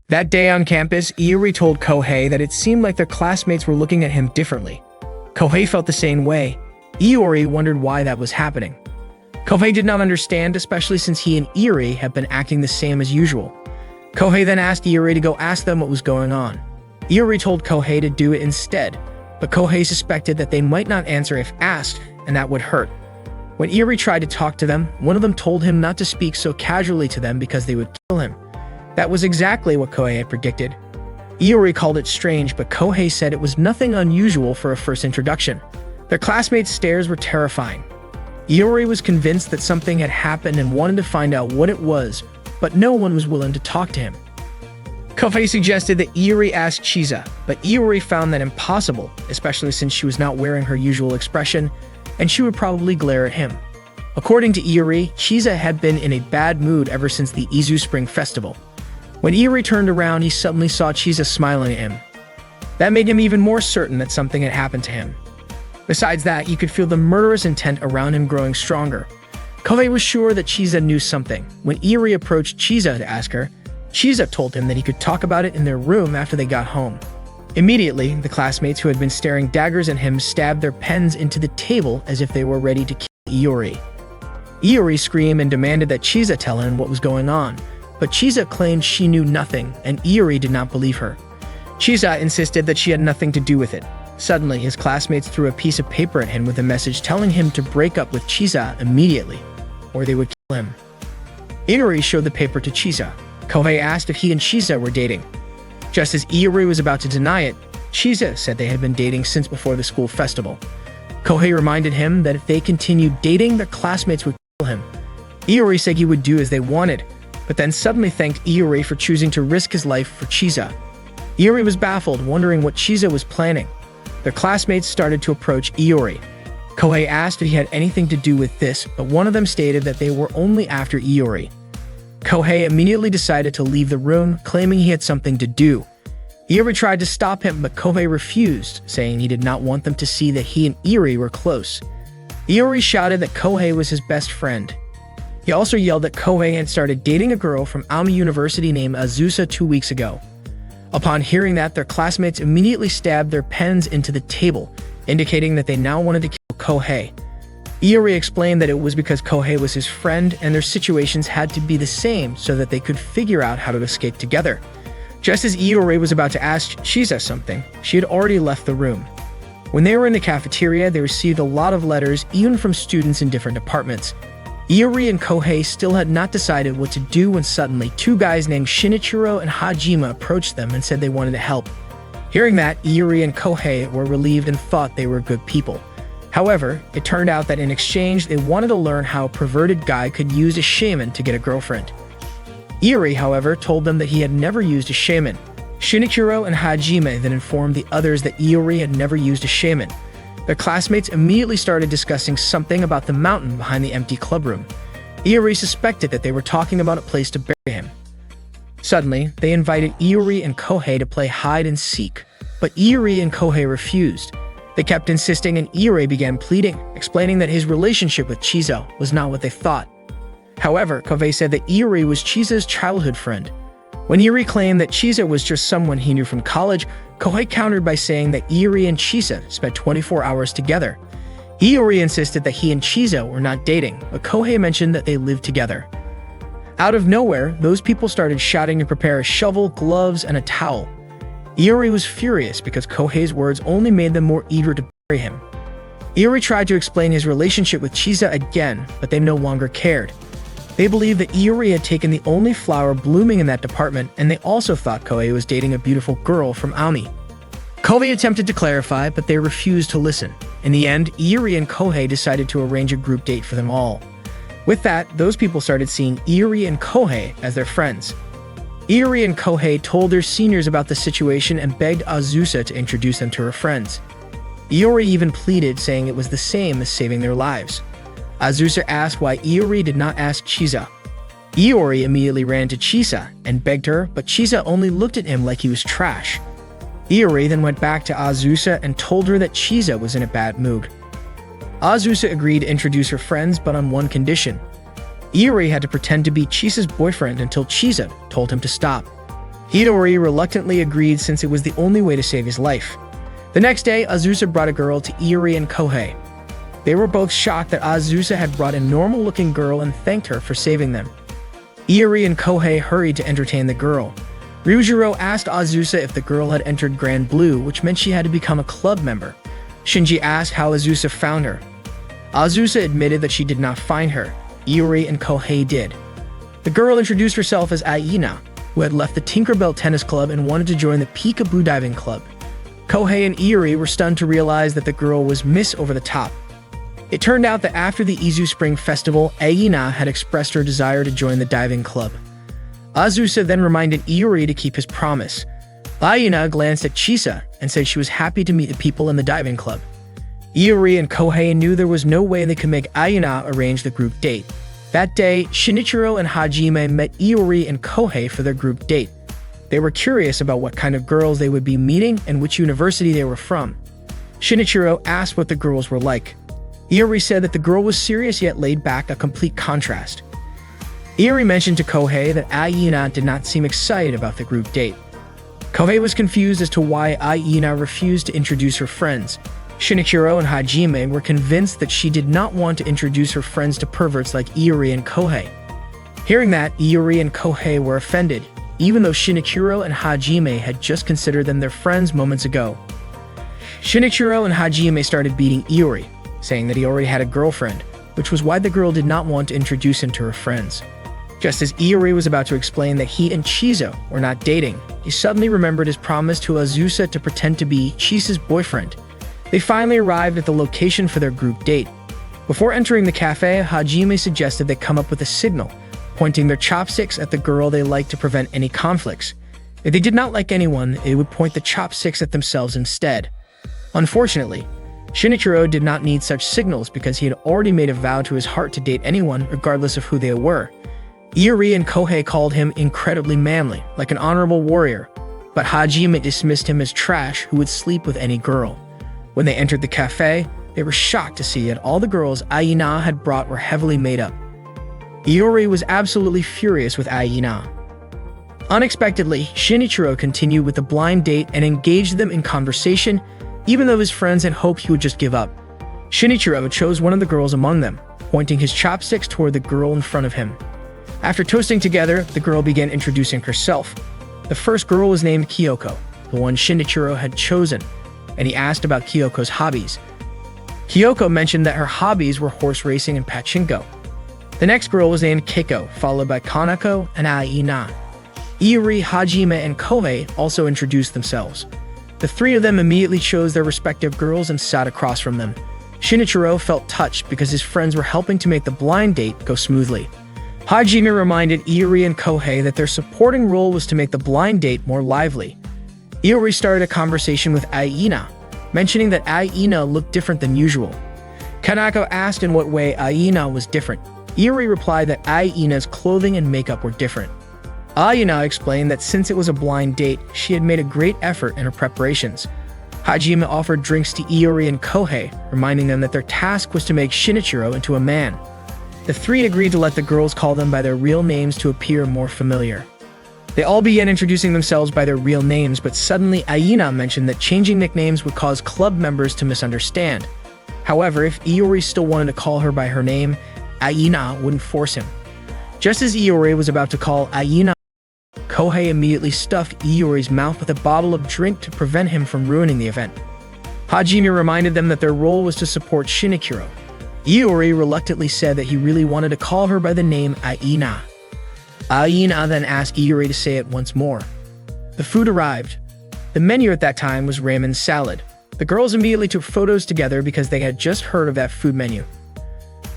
That day on campus, Iori told Kohei that it seemed like their classmates were looking at him differently. Kohei felt the same way. Iori wondered why that was happening. Kohei did not understand, especially since he and Iori had been acting the same as usual. Kohei then asked Iori to go ask them what was going on. Iori told Kohei to do it instead, but Kohei suspected that they might not answer if asked, and that would hurt. When Iori tried to talk to them, one of them told him not to speak so casually to them because they would kill him. That was exactly what Kohei had predicted. Iori called it strange, but Kohei said it was nothing unusual for a first introduction. Their classmates' stares were terrifying. Iori was convinced that something had happened and wanted to find out what it was, but no one was willing to talk to him. Kohei suggested that Iori ask Chisa, but Iori found that impossible, especially since she was not wearing her usual expression, and she would probably glare at him. According to Iori, Chisa had been in a bad mood ever since the Izu Spring Festival. When Iori turned around, he suddenly saw Chisa smiling at him. That made him even more certain that something had happened to him. Besides that, he could feel the murderous intent around him growing stronger. Kohei was sure that Chisa knew something. When Iori approached Chisa to ask her, Chisa told him that he could talk about it in their room after they got home. Immediately, the classmates who had been staring daggers at him stabbed their pens into the table as if they were ready to kill Iori. Iori screamed and demanded that Chisa tell him what was going on, but Chisa claimed she knew nothing, and Iori did not believe her. Chisa insisted that she had nothing to do with it. Suddenly, his classmates threw a piece of paper at him with a message telling him to break up with Chisa immediately, or they would kill him. Iori showed the paper to Chisa. Kohei asked if he and Chisa were dating. Just as Iori was about to deny it, Chisa said they had been dating since before the school festival. Kohei reminded him that if they continued dating, their classmates would kill him. Iori said he would do as they wanted, but then suddenly thanked Iori for choosing to risk his life for Chisa. Iori was baffled, wondering what Chisa was planning. Their classmates started to approach Iori. Kohei asked if he had anything to do with this, but one of them stated that they were only after Iori. Kohei immediately decided to leave the room, claiming he had something to do. Iori tried to stop him, but Kohei refused, saying he did not want them to see that he and Iori were close. Iori shouted that Kohei was his best friend. He also yelled that Kohei had started dating a girl from Aomori University named Azusa 2 weeks ago. Upon hearing that, their classmates immediately stabbed their pens into the table, indicating that they now wanted to kill Kohei. Iori explained that it was because Kohei was his friend and their situations had to be the same so that they could figure out how to escape together. Just as Iori was about to ask Chisa something, she had already left the room. When they were in the cafeteria, they received a lot of letters, even from students in different departments. Iori and Kohei still had not decided what to do when suddenly 2 guys named Shinichiro and Hajime approached them and said they wanted to help. Hearing that, Iori and Kohei were relieved and thought they were good people. However, it turned out that in exchange, they wanted to learn how a perverted guy could use a shaman to get a girlfriend. Iori, however, told them that he had never used a shaman. Shinichiro and Hajime then informed the others that Iori had never used a shaman. Their classmates immediately started discussing something about the mountain behind the empty clubroom. Iori suspected that they were talking about a place to bury him. Suddenly, they invited Iori and Kohei to play hide and seek, but Iori and Kohei refused. They kept insisting and Iori began pleading, explaining that his relationship with Chisa was not what they thought. However, Kohei said that Iori was Chisa's childhood friend. When Iori claimed that Chisa was just someone he knew from college, Kohei countered by saying that Iori and Chisa spent 24 hours together. Iori insisted that he and Chisa were not dating, but Kohei mentioned that they lived together. Out of nowhere, those people started shouting to prepare a shovel, gloves, and a towel. Iori was furious because Kohei's words only made them more eager to bury him. Iori tried to explain his relationship with Chisa again, but they no longer cared. They believed that Iori had taken the only flower blooming in that department, and they also thought Kohei was dating a beautiful girl from Aomori. Kohei attempted to clarify, but they refused to listen. In the end, Iori and Kohei decided to arrange a group date for them all. With that, those people started seeing Iori and Kohei as their friends. Iori and Kohei told their seniors about the situation and begged Azusa to introduce them to her friends. Iori even pleaded, saying it was the same as saving their lives. Azusa asked why Iori did not ask Chisa. Iori immediately ran to Chisa and begged her, but Chisa only looked at him like he was trash. Iori then went back to Azusa and told her that Chisa was in a bad mood. Azusa agreed to introduce her friends, but on one condition. Iori had to pretend to be Chisa's boyfriend until Chisa told him to stop. Hidori reluctantly agreed since it was the only way to save his life. The next day, Azusa brought a girl to Iori and Kohei. They were both shocked that Azusa had brought a normal-looking girl and thanked her for saving them. Iori and Kohei hurried to entertain the girl. Ryujiro asked Azusa if the girl had entered Grand Blue, which meant she had to become a club member. Shinji asked how Azusa found her. Azusa admitted that she did not find her. Iori and Kohei did. The girl introduced herself as Aina, who had left the Tinkerbell Tennis Club and wanted to join the Peekaboo Diving Club. Kohei and Iori were stunned to realize that the girl was Miss Over the Top. It turned out that after the Izu Spring Festival, Aina had expressed her desire to join the diving club. Azusa then reminded Iori to keep his promise. Aina glanced at Chisa and said she was happy to meet the people in the diving club. Iori and Kohei knew there was no way they could make Aina arrange the group date. That day, Shinichiro and Hajime met Iori and Kohei for their group date. They were curious about what kind of girls they would be meeting and which university they were from. Shinichiro asked what the girls were like. Iori said that the girl was serious yet laid back, a complete contrast. Iori mentioned to Kohei that Aina did not seem excited about the group date. Kohei was confused as to why Aina refused to introduce her friends. Shinichiro and Hajime were convinced that she did not want to introduce her friends to perverts like Iori and Kohei. Hearing that, Iori and Kohei were offended, even though Shinichiro and Hajime had just considered them their friends moments ago. Shinichiro and Hajime started beating Iori, saying that he already had a girlfriend, which was why the girl did not want to introduce him to her friends. Just as Iori was about to explain that he and Chizo were not dating, he suddenly remembered his promise to Azusa to pretend to be Chisa's boyfriend. They finally arrived at the location for their group date. Before entering the cafe, Hajime suggested they come up with a signal, pointing their chopsticks at the girl they liked to prevent any conflicts. If they did not like anyone, they would point the chopsticks at themselves instead. Unfortunately, Shinichiro did not need such signals because he had already made a vow to his heart to date anyone regardless of who they were. Iori and Kohei called him incredibly manly, like an honorable warrior, but Hajime dismissed him as trash who would sleep with any girl. When they entered the cafe, they were shocked to see that all the girls Aina had brought were heavily made up. Iori was absolutely furious with Aina. Unexpectedly, Shinichiro continued with the blind date and engaged them in conversation, even though his friends had hoped he would just give up. Shinichiro chose one of the girls among them, pointing his chopsticks toward the girl in front of him. After toasting together, the girl began introducing herself. The first girl was named Kyoko, the one Shinichiro had chosen, and he asked about Kyoko's hobbies. Kyoko mentioned that her hobbies were horse racing and pachinko. The next girl was named Keiko, followed by Kanako and Aina. Iori, Hajime, and Kohei also introduced themselves. The three of them immediately chose their respective girls and sat across from them. Shinichiro felt touched because his friends were helping to make the blind date go smoothly. Hajime reminded Iori and Kohei that their supporting role was to make the blind date more lively. Iori started a conversation with Aina, mentioning that Aina looked different than usual. Kanako asked in what way Aina was different. Iori replied that Aina's clothing and makeup were different. Aina explained that since it was a blind date, she had made a great effort in her preparations. Hajime offered drinks to Iori and Kohei, reminding them that their task was to make Shinichiro into a man. The three agreed to let the girls call them by their real names to appear more familiar. They all began introducing themselves by their real names, but suddenly Aina mentioned that changing nicknames would cause club members to misunderstand. However, if Iori still wanted to call her by her name, Aina wouldn't force him. Just as Iori was about to call Aina, Kohei immediately stuffed Iori's mouth with a bottle of drink to prevent him from ruining the event. Hajime reminded them that their role was to support Shinichiro. Iori reluctantly said that he really wanted to call her by the name Aina. Aina then asked Iori to say it once more. The food arrived. The menu at that time was ramen salad. The girls immediately took photos together because they had just heard of that food menu.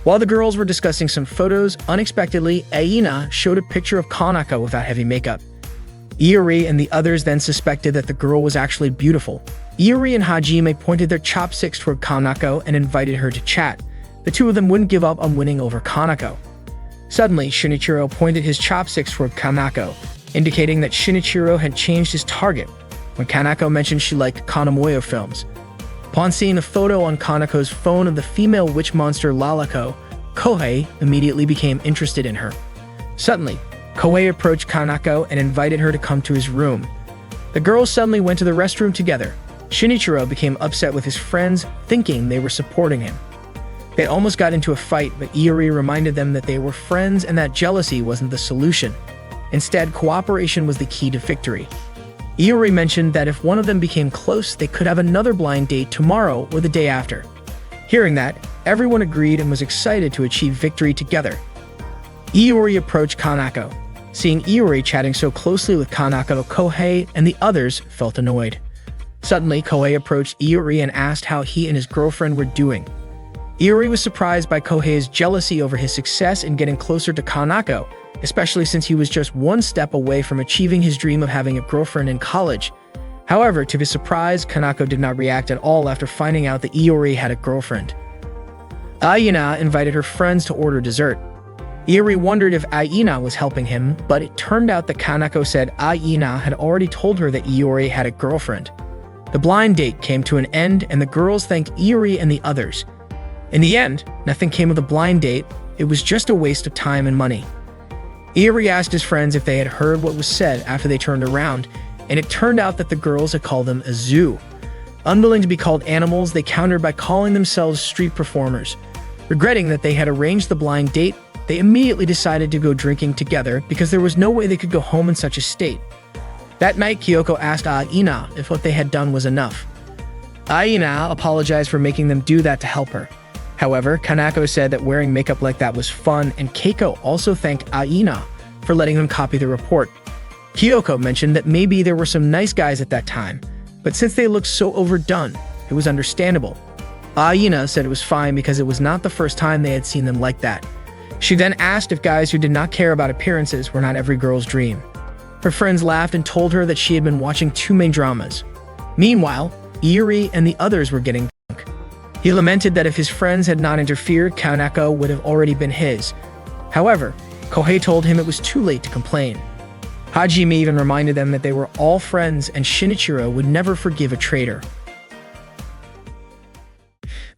While the girls were discussing some photos, unexpectedly, Aina showed a picture of Kanako without heavy makeup. Iori and the others then suspected that the girl was actually beautiful. Iori and Hajime pointed their chopsticks toward Kanako and invited her to chat. The two of them wouldn't give up on winning over Kanako. Suddenly, Shinichiro pointed his chopsticks toward Kanako, indicating that Shinichiro had changed his target when Kanako mentioned she liked Kanamoyo films. Upon seeing a photo on Kanako's phone of the female witch monster Lalako, Kohei immediately became interested in her. Suddenly, Kohei approached Kanako and invited her to come to his room. The girls suddenly went to the restroom together. Shinichiro became upset with his friends, thinking they were supporting him. They almost got into a fight, but Iori reminded them that they were friends and that jealousy wasn't the solution. Instead, cooperation was the key to victory. Iori mentioned that if one of them became close, they could have another blind date tomorrow or the day after. Hearing that, everyone agreed and was excited to achieve victory together. Iori approached Kanako. Seeing Iori chatting so closely with Kanako, Kohei and the others felt annoyed. Suddenly, Kohei approached Iori and asked how he and his girlfriend were doing. Iori was surprised by Kohei's jealousy over his success in getting closer to Kanako, especially since he was just one step away from achieving his dream of having a girlfriend in college. However, to his surprise, Kanako did not react at all after finding out that Iori had a girlfriend. Aina invited her friends to order dessert. Iori wondered if Aina was helping him, but it turned out that Kanako said Aina had already told her that Iori had a girlfriend. The blind date came to an end, and the girls thanked Iori and the others. In the end, nothing came of the blind date. It was just a waste of time and money. Iori asked his friends if they had heard what was said after they turned around, and it turned out that the girls had called them a zoo. Unwilling to be called animals, they countered by calling themselves street performers. Regretting that they had arranged the blind date, they immediately decided to go drinking together because there was no way they could go home in such a state. That night, Kyoko asked Aina if what they had done was enough. Aina apologized for making them do that to help her. However, Kanako said that wearing makeup like that was fun, and Keiko also thanked Aina for letting them copy the report. Kyoko mentioned that maybe there were some nice guys at that time, but since they looked so overdone, it was understandable. Aina said it was fine because it was not the first time they had seen them like that. She then asked if guys who did not care about appearances were not every girl's dream. Her friends laughed and told her that she had been watching too many dramas. Meanwhile, Iori and the others were getting drunk. He lamented that if his friends had not interfered, Kanako would have already been his. However, Kohei told him it was too late to complain. Hajime even reminded them that they were all friends and Shinichiro would never forgive a traitor.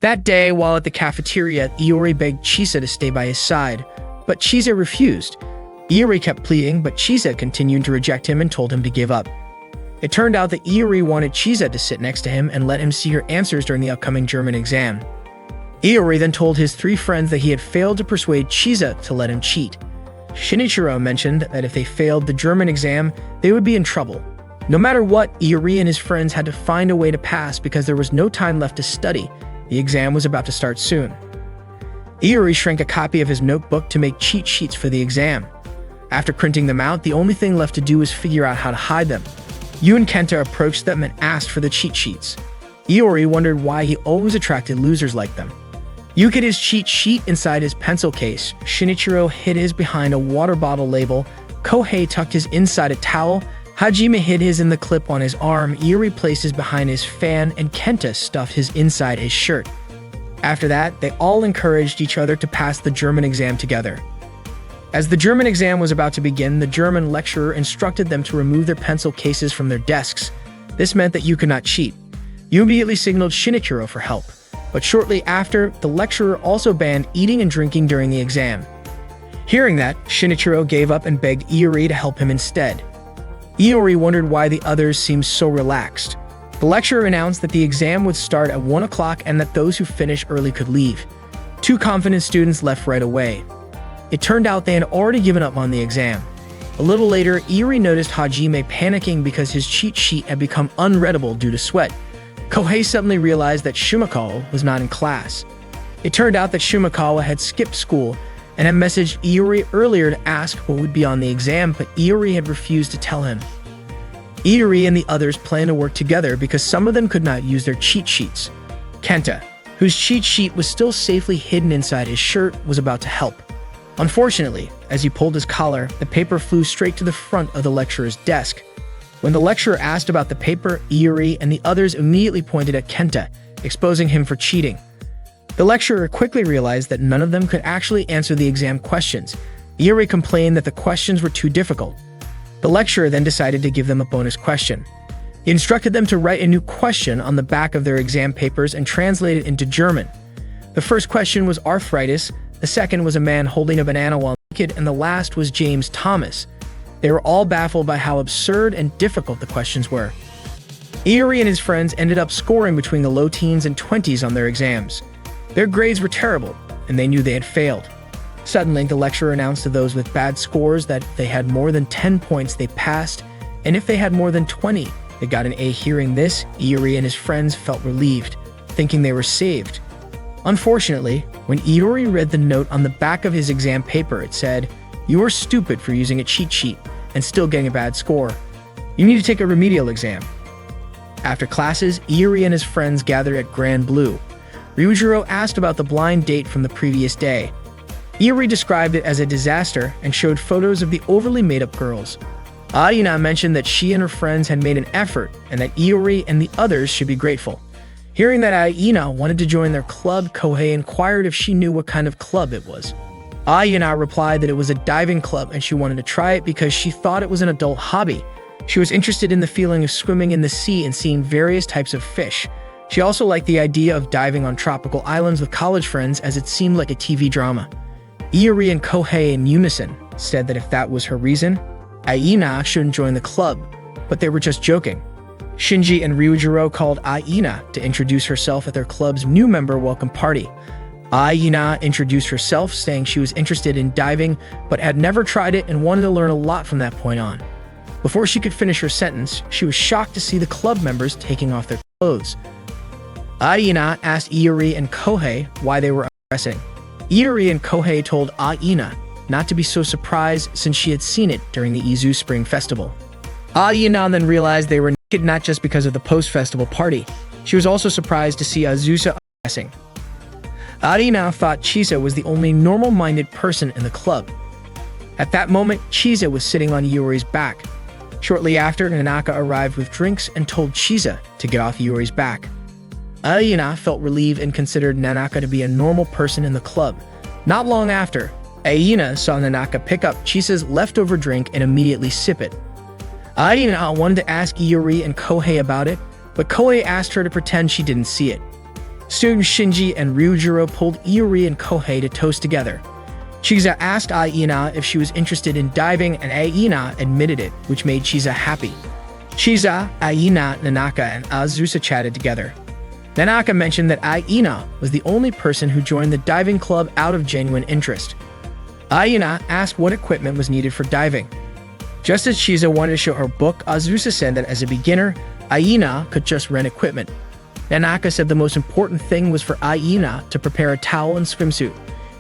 That day, while at the cafeteria, Iori begged Chisa to stay by his side, but Chisa refused. Iori kept pleading, but Chisa continued to reject him and told him to give up. It turned out that Iori wanted Chisa to sit next to him and let him see her answers during the upcoming German exam. Iori then told his three friends that he had failed to persuade Chisa to let him cheat. Shinichiro mentioned that if they failed the German exam, they would be in trouble. No matter what, Iori and his friends had to find a way to pass because there was no time left to study. The exam was about to start soon. Iori shrank a copy of his notebook to make cheat sheets for the exam. After printing them out, the only thing left to do was figure out how to hide them. Yu and Kenta approached them and asked for the cheat sheets. Iori wondered why he always attracted losers like them. Yu hid his cheat sheet inside his pencil case. Shinichiro hid his behind a water bottle label. Kohei tucked his inside a towel. Hajime hid his in the clip on his arm. Iori placed his behind his fan, and Kenta stuffed his inside his shirt. After that, they all encouraged each other to pass the German exam together. As the German exam was about to begin, the German lecturer instructed them to remove their pencil cases from their desks. This meant that Yu could not cheat. Yu immediately signaled Shinichiro for help, but shortly after, the lecturer also banned eating and drinking during the exam. Hearing that, Shinichiro gave up and begged Iori to help him instead. Iori wondered why the others seemed so relaxed. The lecturer announced that the exam would start at 1 o'clock and that those who finished early could leave. Two confident students left right away. It turned out they had already given up on the exam. A little later, Iori noticed Hajime panicking because his cheat sheet had become unreadable due to sweat. Kohei suddenly realized that Shumikawa was not in class. It turned out that Shumikawa had skipped school and had messaged Iori earlier to ask what would be on the exam, but Iori had refused to tell him. Iori and the others planned to work together because some of them could not use their cheat sheets. Kenta, whose cheat sheet was still safely hidden inside his shirt, was about to help. Unfortunately, as he pulled his collar, the paper flew straight to the front of the lecturer's desk. When the lecturer asked about the paper, Iori and the others immediately pointed at Kenta, exposing him for cheating. The lecturer quickly realized that none of them could actually answer the exam questions. Iori complained that the questions were too difficult. The lecturer then decided to give them a bonus question. He instructed them to write a new question on the back of their exam papers and translate it into German. The first question was arthritis, the second was a man holding a banana while naked, and the last was James Thomas. They were all baffled by how absurd and difficult the questions were. Iori and his friends ended up scoring between the low teens and 20s on their exams. Their grades were terrible, and they knew they had failed. Suddenly, the lecturer announced to those with bad scores that if they had more than 10 points, they passed, and if they had more than 20, they got an A. Hearing this, Iori and his friends felt relieved, thinking they were saved. Unfortunately, when Iori read the note on the back of his exam paper, it said, "You are stupid for using a cheat sheet and still getting a bad score. You need to take a remedial exam." After classes, Iori and his friends gathered at Grand Blue. Ryujiro asked about the blind date from the previous day. Iori described it as a disaster and showed photos of the overly made-up girls. Aina mentioned that she and her friends had made an effort and that Iori and the others should be grateful. Hearing that Aina wanted to join their club, Kohei inquired if she knew what kind of club it was. Aina replied that it was a diving club and she wanted to try it because she thought it was an adult hobby. She was interested in the feeling of swimming in the sea and seeing various types of fish. She also liked the idea of diving on tropical islands with college friends as it seemed like a TV drama. Iori and Kohei in unison said that if that was her reason, Aina shouldn't join the club, but they were just joking. Shinji and Ryujiro called Aina to introduce herself at their club's new member welcome party. Aina introduced herself, saying she was interested in diving but had never tried it and wanted to learn a lot from that point on. Before she could finish her sentence, she was shocked to see the club members taking off their clothes. Aina asked Iori and Kohei why they were undressing. Iori and Kohei told Aina not to be so surprised since she had seen it during the Izu Spring Festival. Aina then realized they were naked not just because of the post-festival party. She was also surprised to see Azusa undressing. Aina thought Chisa was the only normal-minded person in the club. At that moment, Chisa was sitting on Iori's back. Shortly after, Nanaka arrived with drinks and told Chisa to get off Iori's back. Aina felt relieved and considered Nanaka to be a normal person in the club. Not long after, Aina saw Nanaka pick up Chisa's leftover drink and immediately sip it. Aina wanted to ask Iori and Kohei about it, but Kohei asked her to pretend she didn't see it. Soon, Shinji and Ryujiro pulled Iori and Kohei to toast together. Chisa asked Aina if she was interested in diving, and Aina admitted it, which made Chisa happy. Chisa, Aina, Nanaka, and Azusa chatted together. Nanaka mentioned that Aina was the only person who joined the diving club out of genuine interest. Aina asked what equipment was needed for diving. Just as Chisa wanted to show her book, Azusa said that as a beginner, Aina could just rent equipment. Nanaka said the most important thing was for Aina to prepare a towel and swimsuit.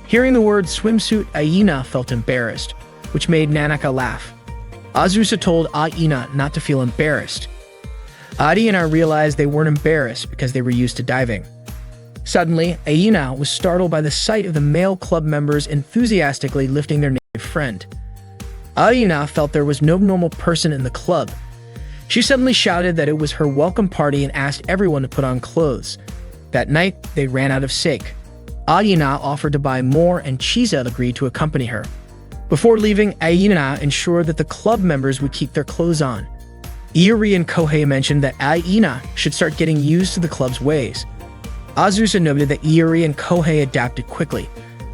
Hearing the word swimsuit, Aina felt embarrassed, which made Nanaka laugh. Azusa told Aina not to feel embarrassed. Aina realized they weren't embarrassed because they were used to diving. Suddenly, Aina was startled by the sight of the male club members enthusiastically lifting their naked friend. Aina felt there was no normal person in the club. She suddenly shouted that it was her welcome party and asked everyone to put on clothes. That night, they ran out of sake. Aina offered to buy more and Chisa agreed to accompany her. Before leaving, Aina ensured that the club members would keep their clothes on. Iori and Kohei mentioned that Aina should start getting used to the club's ways. Azusa noted that Iori and Kohei adapted quickly.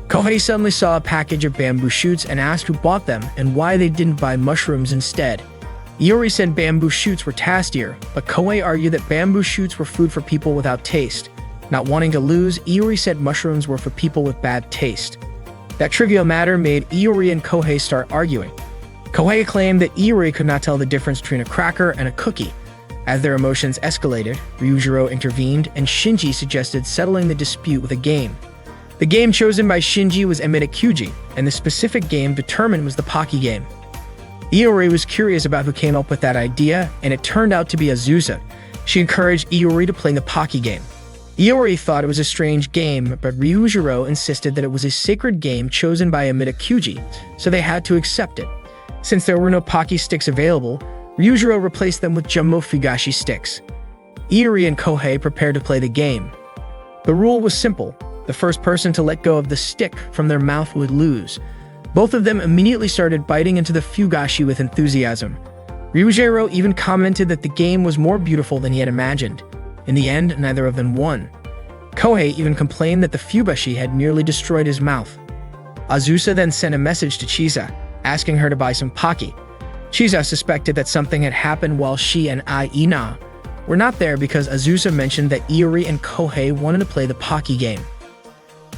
Kohei suddenly saw a package of bamboo shoots and asked who bought them and why they didn't buy mushrooms instead. Iori said bamboo shoots were tastier, but Kohei argued that bamboo shoots were food for people without taste. Not wanting to lose, Iori said mushrooms were for people with bad taste. That trivial matter made Iori and Kohei start arguing. Kohei claimed that Iori could not tell the difference between a cracker and a cookie. As their emotions escalated, Ryujiro intervened and Shinji suggested settling the dispute with a game. The game chosen by Shinji was Emitakuji, and the specific game determined was the Pocky game. Iori was curious about who came up with that idea, and it turned out to be Azusa. She encouraged Iori to play the Pocky game. Iori thought it was a strange game, but Ryujiro insisted that it was a sacred game chosen by Mitakuji, so they had to accept it. Since there were no Pocky sticks available, Ryujiro replaced them with Jumbo Fugashi sticks. Iori and Kohei prepared to play the game. The rule was simple. The first person to let go of the stick from their mouth would lose. Both of them immediately started biting into the Fugashi with enthusiasm. Ryujiro even commented that the game was more beautiful than he had imagined. In the end, neither of them won. Kohei even complained that the Fugashi had nearly destroyed his mouth. Azusa then sent a message to Chisa, asking her to buy some Pocky. Chisa suspected that something had happened while she and Aina were not there because Azusa mentioned that Iori and Kohei wanted to play the Pocky game.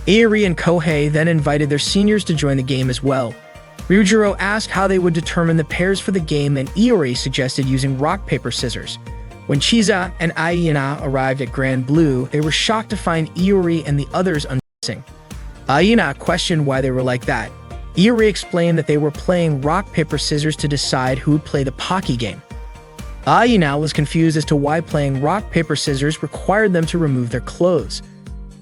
Iori and Kohei then invited their seniors to join the game as well. Ryujiro asked how they would determine the pairs for the game, and Iori suggested using rock, paper, scissors. When Chisa and Aina arrived at Grand Blue, they were shocked to find Iori and the others undressing. Aina questioned why they were like that. Iori explained that they were playing rock, paper, scissors to decide who would play the Pocky game. Aina was confused as to why playing rock, paper, scissors required them to remove their clothes.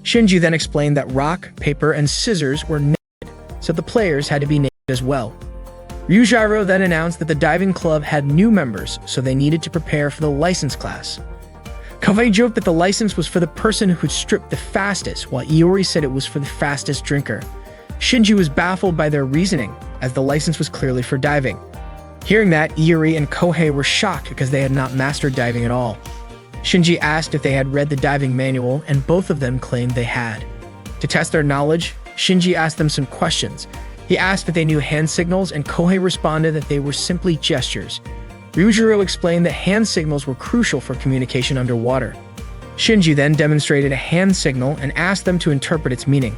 Shinji then explained that rock, paper, and scissors were naked, so the players had to be naked as well. Ryujiro then announced that the diving club had new members, so they needed to prepare for the license class. Kohei joked that the license was for the person who could strip the fastest, while Iori said it was for the fastest drinker. Shinji was baffled by their reasoning, as the license was clearly for diving. Hearing that, Iori and Kohei were shocked because they had not mastered diving at all. Shinji asked if they had read the diving manual, and both of them claimed they had. To test their knowledge, Shinji asked them some questions. He asked if they knew hand signals, and Kohei responded that they were simply gestures. Ryujiro explained that hand signals were crucial for communication underwater. Shinji then demonstrated a hand signal and asked them to interpret its meaning.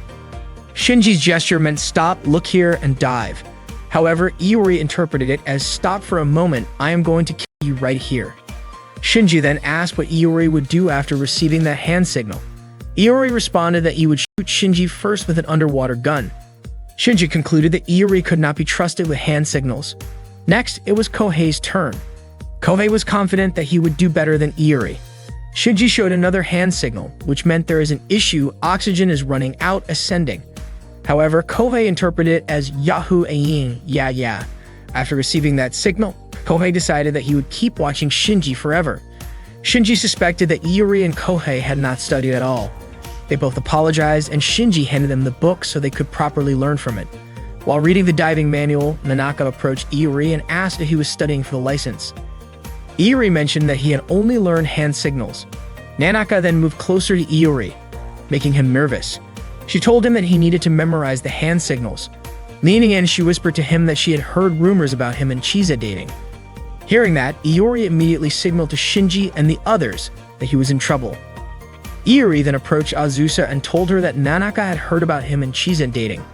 Shinji's gesture meant stop, look here, and dive. However, Iori interpreted it as stop for a moment, I am going to kill you right here. Shinji then asked what Iori would do after receiving that hand signal. Iori responded that he would shoot Shinji first with an underwater gun. Shinji concluded that Iori could not be trusted with hand signals. Next, it was Kohei's turn. Kohei was confident that he would do better than Iori. Shinji showed another hand signal, which meant there is an issue, oxygen is running out, ascending. However, Kohei interpreted it as Yahoo Ayin, yeah. After receiving that signal, Kohei decided that he would keep watching Shinji forever. Shinji suspected that Iori and Kohei had not studied at all. They both apologized, and Shinji handed them the book so they could properly learn from it. While reading the diving manual, Nanaka approached Iori and asked if he was studying for the license. Iori mentioned that he had only learned hand signals. Nanaka then moved closer to Iori, making him nervous. She told him that he needed to memorize the hand signals. Leaning in, she whispered to him that she had heard rumors about him and Chisa dating. Hearing that, Iori immediately signaled to Shinji and the others that he was in trouble. Iori then approached Azusa and told her that Nanaka had heard about him and Chisa dating.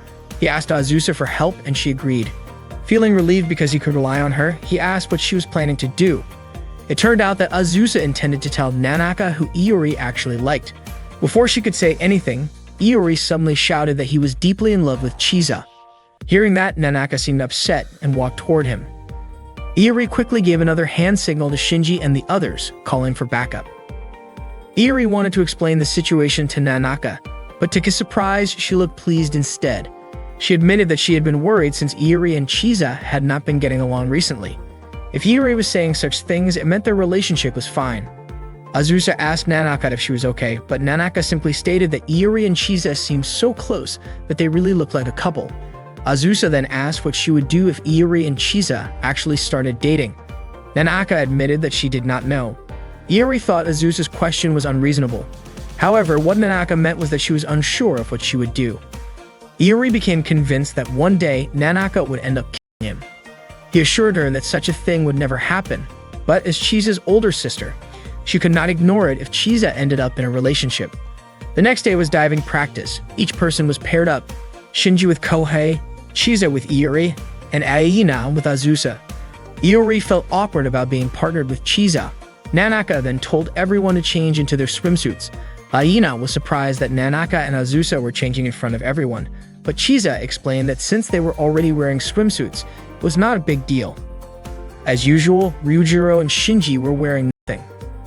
He asked Azusa for help, and she agreed. Feeling relieved because he could rely on her, he asked what she was planning to do. It turned out that Azusa intended to tell Nanaka who Iori actually liked. Before she could say anything, Iori suddenly shouted that he was deeply in love with Chisa. Hearing that, Nanaka seemed upset and walked toward him. Iori quickly gave another hand signal to Shinji and the others, calling for backup. Iori wanted to explain the situation to Nanaka, but to his surprise, she looked pleased instead. She admitted that she had been worried since Iori and Chisa had not been getting along recently. If Iori was saying such things, it meant their relationship was fine. Azusa asked Nanaka if she was okay, but Nanaka simply stated that Iori and Chisa seemed so close that they really looked like a couple. Azusa then asked what she would do if Iori and Chisa actually started dating. Nanaka admitted that she did not know. Iori thought Azusa's question was unreasonable. However, what Nanaka meant was that she was unsure of what she would do. Iori became convinced that one day Nanaka would end up killing him. He assured her that such a thing would never happen, but as Chisa's older sister, she could not ignore it if Chisa ended up in a relationship. The next day was diving practice. Each person was paired up, Shinji with Kohei, Chisa with Iori, and Aina with Azusa. Iori felt awkward about being partnered with Chisa. Nanaka then told everyone to change into their swimsuits. Aina was surprised that Nanaka and Azusa were changing in front of everyone, but Chisa explained that since they were already wearing swimsuits, it was not a big deal. As usual, Ryujiro and Shinji were wearing nothing.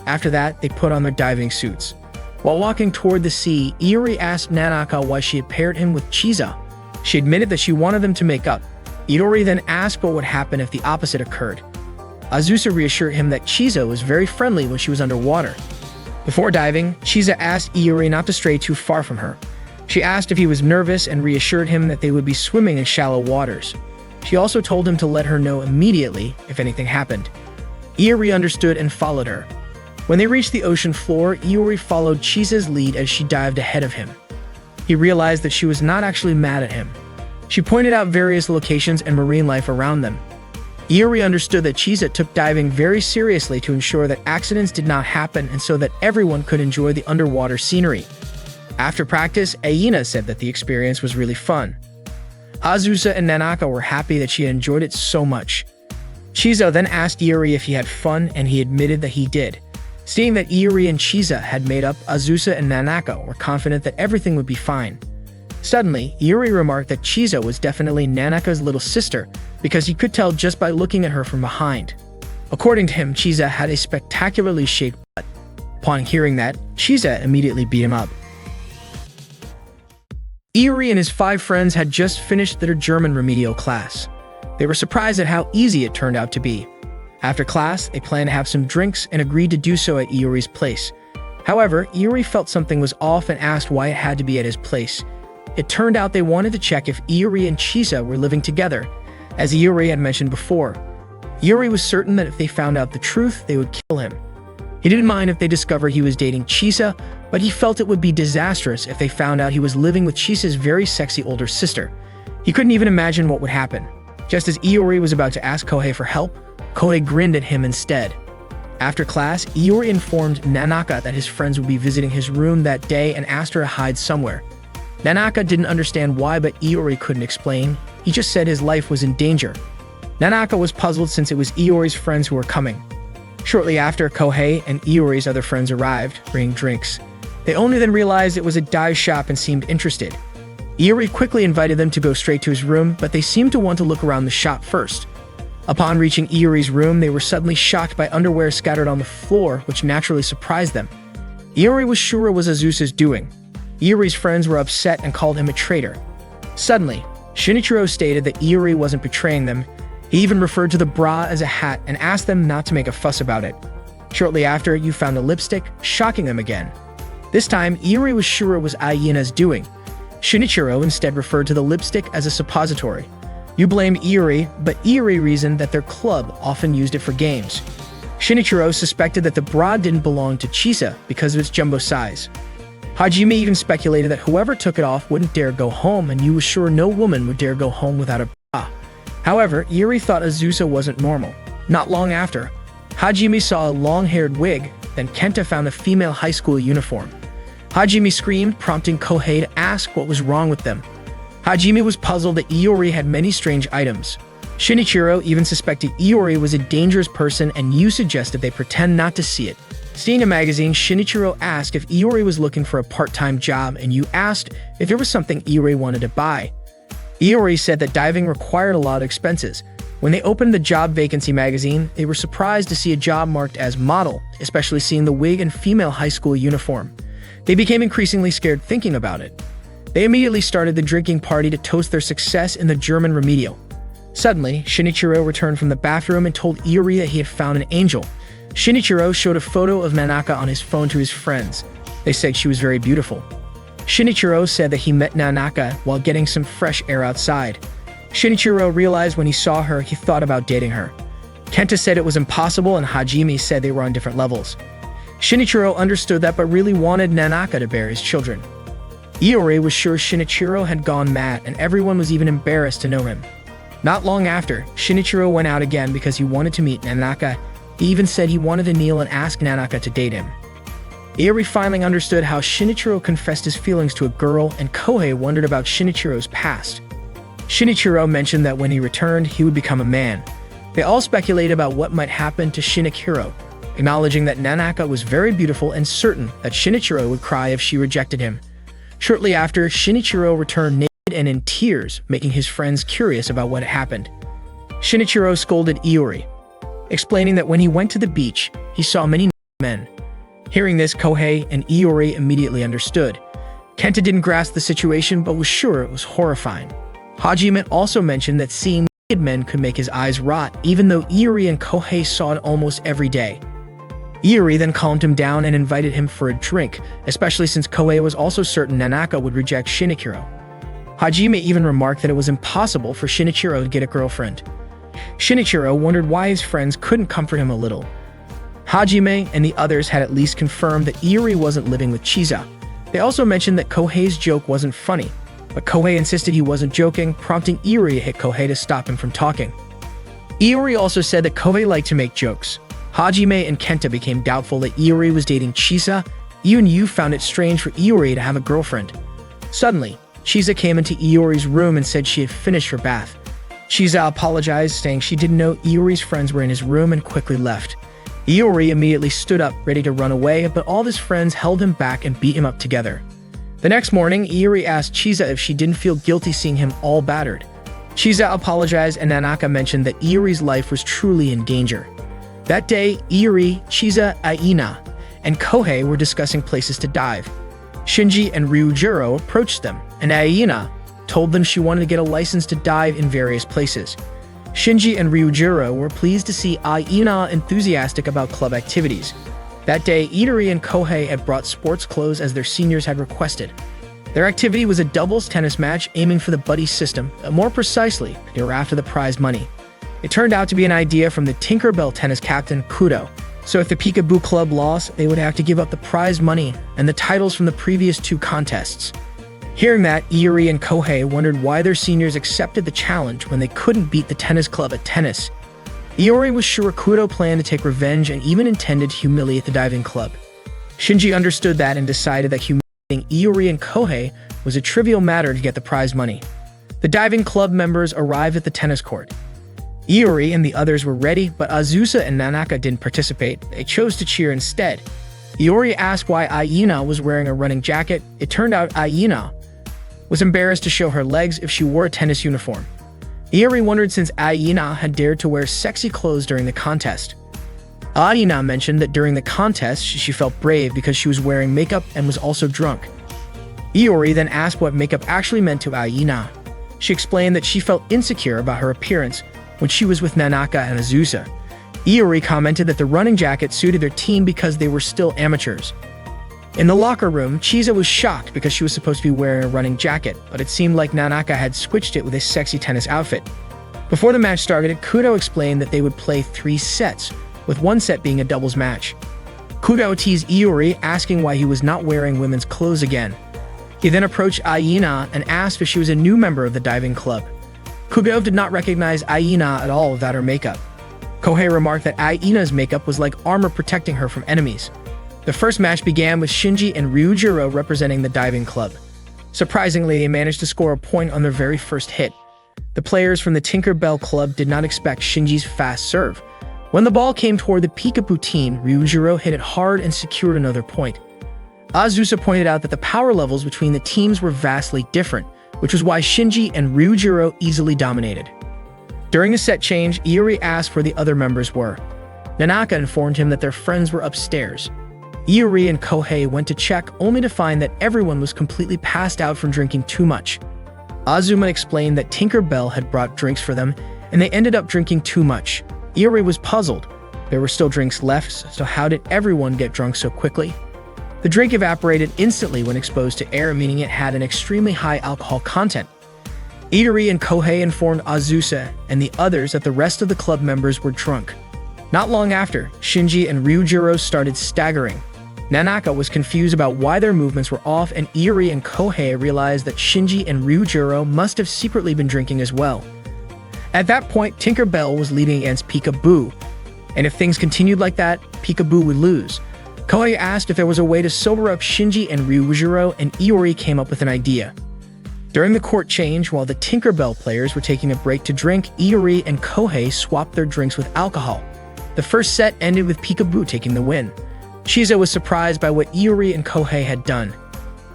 After that, they put on their diving suits. While walking toward the sea, Iori asked Nanaka why she had paired him with Chisa. She admitted that she wanted them to make up. Iori then asked what would happen if the opposite occurred. Azusa reassured him that Chisa was very friendly when she was underwater. Before diving, Chisa asked Iori not to stray too far from her. She asked if he was nervous and reassured him that they would be swimming in shallow waters. She also told him to let her know immediately if anything happened. Iori understood and followed her. When they reached the ocean floor, Iori followed Chisa's lead as she dived ahead of him. He realized that she was not actually mad at him. She pointed out various locations and marine life around them. Iori understood that Chisa took diving very seriously to ensure that accidents did not happen and so that everyone could enjoy the underwater scenery. After practice, Aina said that the experience was really fun. Azusa and Nanaka were happy that she had enjoyed it so much. Chisa then asked Iori if he had fun, and he admitted that he did. Seeing that Iori and Chisa had made up, Azusa and Nanaka were confident that everything would be fine. Suddenly, Iori remarked that Chisa was definitely Nanaka's little sister because he could tell just by looking at her from behind. According to him, Chisa had a spectacularly shaped butt. Upon hearing that, Chisa immediately beat him up. Iori and his 5 friends had just finished their German remedial class. They were surprised at how easy it turned out to be. After class, they planned to have some drinks and agreed to do so at Iori's place. However, Iori felt something was off and asked why it had to be at his place. It turned out they wanted to check if Iori and Chisa were living together, as Iori had mentioned before. Iori was certain that if they found out the truth, they would kill him. He didn't mind if they discovered he was dating Chisa, but he felt it would be disastrous if they found out he was living with Chisa's very sexy older sister. He couldn't even imagine what would happen. Just as Iori was about to ask Kohei for help, Kohei grinned at him instead. After class, Iori informed Nanaka that his friends would be visiting his room that day and asked her to hide somewhere. Nanaka didn't understand why, but Iori couldn't explain. He just said his life was in danger. Nanaka was puzzled since it was Iori's friends who were coming. Shortly after, Kohei and Iori's other friends arrived, bringing drinks. They only then realized it was a dive shop and seemed interested. Iori quickly invited them to go straight to his room, but they seemed to want to look around the shop first. Upon reaching Iori's room, they were suddenly shocked by underwear scattered on the floor, which naturally surprised them. Iori was sure it was Azusa's doing. Iori's friends were upset and called him a traitor. Suddenly, Shinichiro stated that Iori wasn't betraying them. He even referred to the bra as a hat and asked them not to make a fuss about it. Shortly after, you found a lipstick, shocking them again. This time, Iori was sure it was Ayina's doing. Shinichiro instead referred to the lipstick as a suppository. You blamed Iori, but Iori reasoned that their club often used it for games. Shinichiro suspected that the bra didn't belong to Chisa because of its jumbo size. Hajime even speculated that whoever took it off wouldn't dare go home, and you was sure no woman would dare go home without a bra. However, Iori thought Azusa wasn't normal. Not long after, Hajime saw a long-haired wig, then Kenta found a female high school uniform. Hajime screamed, prompting Kohei to ask what was wrong with them. Hajime was puzzled that Iori had many strange items. Shinichiro even suspected Iori was a dangerous person, and Yu suggested they pretend not to see it. Seeing a magazine, Shinichiro asked if Iori was looking for a part-time job, and Yu asked if there was something Iori wanted to buy. Iori said that diving required a lot of expenses. When they opened the job vacancy magazine, they were surprised to see a job marked as model, especially seeing the wig and female high school uniform. They became increasingly scared thinking about it. They immediately started the drinking party to toast their success in the German remedial. Suddenly, Shinichiro returned from the bathroom and told Iori that he had found an angel. Shinichiro showed a photo of Nanaka on his phone to his friends. They said she was very beautiful. Shinichiro said that he met Nanaka while getting some fresh air outside. Shinichiro realized when he saw her, he thought about dating her. Kenta said it was impossible, and Hajime said they were on different levels. Shinichiro understood that but really wanted Nanaka to bear his children. Iori was sure Shinichiro had gone mad, and everyone was even embarrassed to know him. Not long after, Shinichiro went out again because he wanted to meet Nanaka. He even said he wanted to kneel and ask Nanaka to date him. Iori finally understood how Shinichiro confessed his feelings to a girl, and Kohei wondered about Shinichiro's past. Shinichiro mentioned that when he returned, he would become a man. They all speculated about what might happen to Shinichiro, acknowledging that Nanaka was very beautiful and certain that Shinichiro would cry if she rejected him. Shortly after, Shinichiro returned naked and in tears, making his friends curious about what had happened. Shinichiro scolded Iori. explaining that when he went to the beach, he saw many men. Hearing this, Kohei and Iori immediately understood. Kenta didn't grasp the situation but was sure it was horrifying. Hajime also mentioned that seeing naked men could make his eyes rot, even though Iori and Kohei saw it almost every day. Iori then calmed him down and invited him for a drink, especially since Kohei was also certain Nanaka would reject Shinichiro. Hajime even remarked that it was impossible for Shinichiro to get a girlfriend. Shinichiro wondered why his friends couldn't comfort him a little. Hajime and the others had at least confirmed that Iori wasn't living with Chisa. They also mentioned that Kohei's joke wasn't funny, but Kohei insisted he wasn't joking, prompting Iori to hit Kohei to stop him from talking. Iori also said that Kohei liked to make jokes. Hajime and Kenta became doubtful that Iori was dating Chisa. Even Yu found it strange for Iori to have a girlfriend. Suddenly, Chisa came into Iori's room and said she had finished her bath. Chisa apologized, saying she didn't know Iori's friends were in his room and quickly left. Iori immediately stood up, ready to run away, but all of his friends held him back and beat him up together. The next morning, Iori asked Chisa if she didn't feel guilty seeing him all battered. Chisa apologized and Nanaka mentioned that Iori's life was truly in danger. That day, Iori, Chisa, Aina, and Kohei were discussing places to dive. Shinji and Ryujiro approached them, and Aina told them she wanted to get a license to dive in various places. Shinji and Ryujiro were pleased to see Aina enthusiastic about club activities. That day, Itari and Kohei had brought sports clothes as their seniors had requested. Their activity was a doubles tennis match aiming for the buddy system, more precisely, they were after the prize money. It turned out to be an idea from the Tinkerbell tennis captain, Kudo. So if the Peekaboo Club lost, they would have to give up the prize money and the titles from the previous two contests. Hearing that, Iori and Kohei wondered why their seniors accepted the challenge when they couldn't beat the tennis club at tennis. Iori was sure Kudo planned to take revenge and even intended to humiliate the diving club. Shinji understood that and decided that humiliating Iori and Kohei was a trivial matter to get the prize money. The diving club members arrived at the tennis court. Iori and the others were ready, but Azusa and Nanaka didn't participate. They chose to cheer instead. Iori asked why Aina was wearing a running jacket. It turned out Aina was embarrassed to show her legs if she wore a tennis uniform. Iori wondered since Aina had dared to wear sexy clothes during the contest. Aina mentioned that during the contest, she felt brave because she was wearing makeup and was also drunk. Iori then asked what makeup actually meant to Aina. She explained that she felt insecure about her appearance when she was with Nanaka and Azusa. Iori commented that the running jacket suited their team because they were still amateurs. In the locker room, Chisa was shocked because she was supposed to be wearing a running jacket, but it seemed like Nanaka had switched it with a sexy tennis outfit. Before the match started, Kudo explained that they would play 3 sets, with one set being a doubles match. Kudo teased Iori, asking why he was not wearing women's clothes again. He then approached Aina and asked if she was a new member of the diving club. Kudo did not recognize Aina at all without her makeup. Kohei remarked that Aina's makeup was like armor protecting her from enemies. The first match began with Shinji and Ryujiro representing the diving club. Surprisingly, they managed to score a point on their very first hit. The players from the Tinkerbell Club did not expect Shinji's fast serve. When the ball came toward the Peekaboo team, Ryujiro hit it hard and secured another point. Azusa pointed out that the power levels between the teams were vastly different, which was why Shinji and Ryujiro easily dominated. During the set change, Iori asked where the other members were. Nanaka informed him that their friends were upstairs. Iori and Kohei went to check, only to find that everyone was completely passed out from drinking too much. Azuma explained that Tinkerbell had brought drinks for them, and they ended up drinking too much. Iori was puzzled. There were still drinks left, so how did everyone get drunk so quickly? The drink evaporated instantly when exposed to air, meaning it had an extremely high alcohol content. Itari and Kohei informed Azusa and the others that the rest of the club members were drunk. Not long after, Shinji and Ryujiro started staggering. Nanaka was confused about why their movements were off, and Iori and Kohei realized that Shinji and Ryujiro must have secretly been drinking as well. At that point, Tinkerbell was leading against Peekaboo, and if things continued like that, Peekaboo would lose. Kohei asked if there was a way to sober up Shinji and Ryujiro, and Iori came up with an idea. During the court change, while the Tinkerbell players were taking a break to drink, Iori and Kohei swapped their drinks with alcohol. The first set ended with Peekaboo taking the win. Chisa was surprised by what Iori and Kohei had done.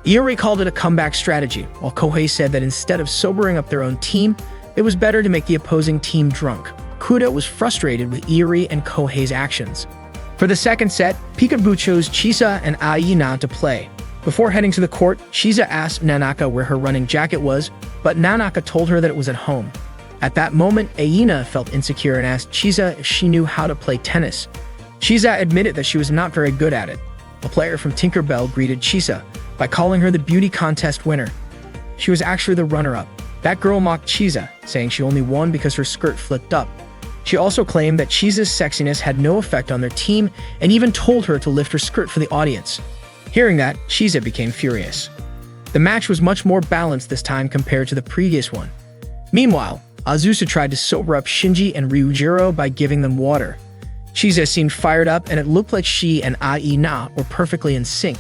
Iori called it a comeback strategy, while Kohei said that instead of sobering up their own team, it was better to make the opposing team drunk. Kudo was frustrated with Iori and Kohei's actions. For the second set, Peekaboo chose Chisa and Aina to play. Before heading to the court, Chisa asked Nanaka where her running jacket was, but Nanaka told her that it was at home. At that moment, Aina felt insecure and asked Chisa if she knew how to play tennis. Chisa admitted that she was not very good at it. A player from Tinkerbell greeted Chisa by calling her the beauty contest winner. She was actually the runner-up. That girl mocked Chisa, saying she only won because her skirt flipped up. She also claimed that Chisa's sexiness had no effect on their team and even told her to lift her skirt for the audience. Hearing that, Chisa became furious. The match was much more balanced this time compared to the previous one. Meanwhile, Azusa tried to sober up Shinji and Ryujiro by giving them water. Chisa seemed fired up and it looked like she and Aina were perfectly in sync.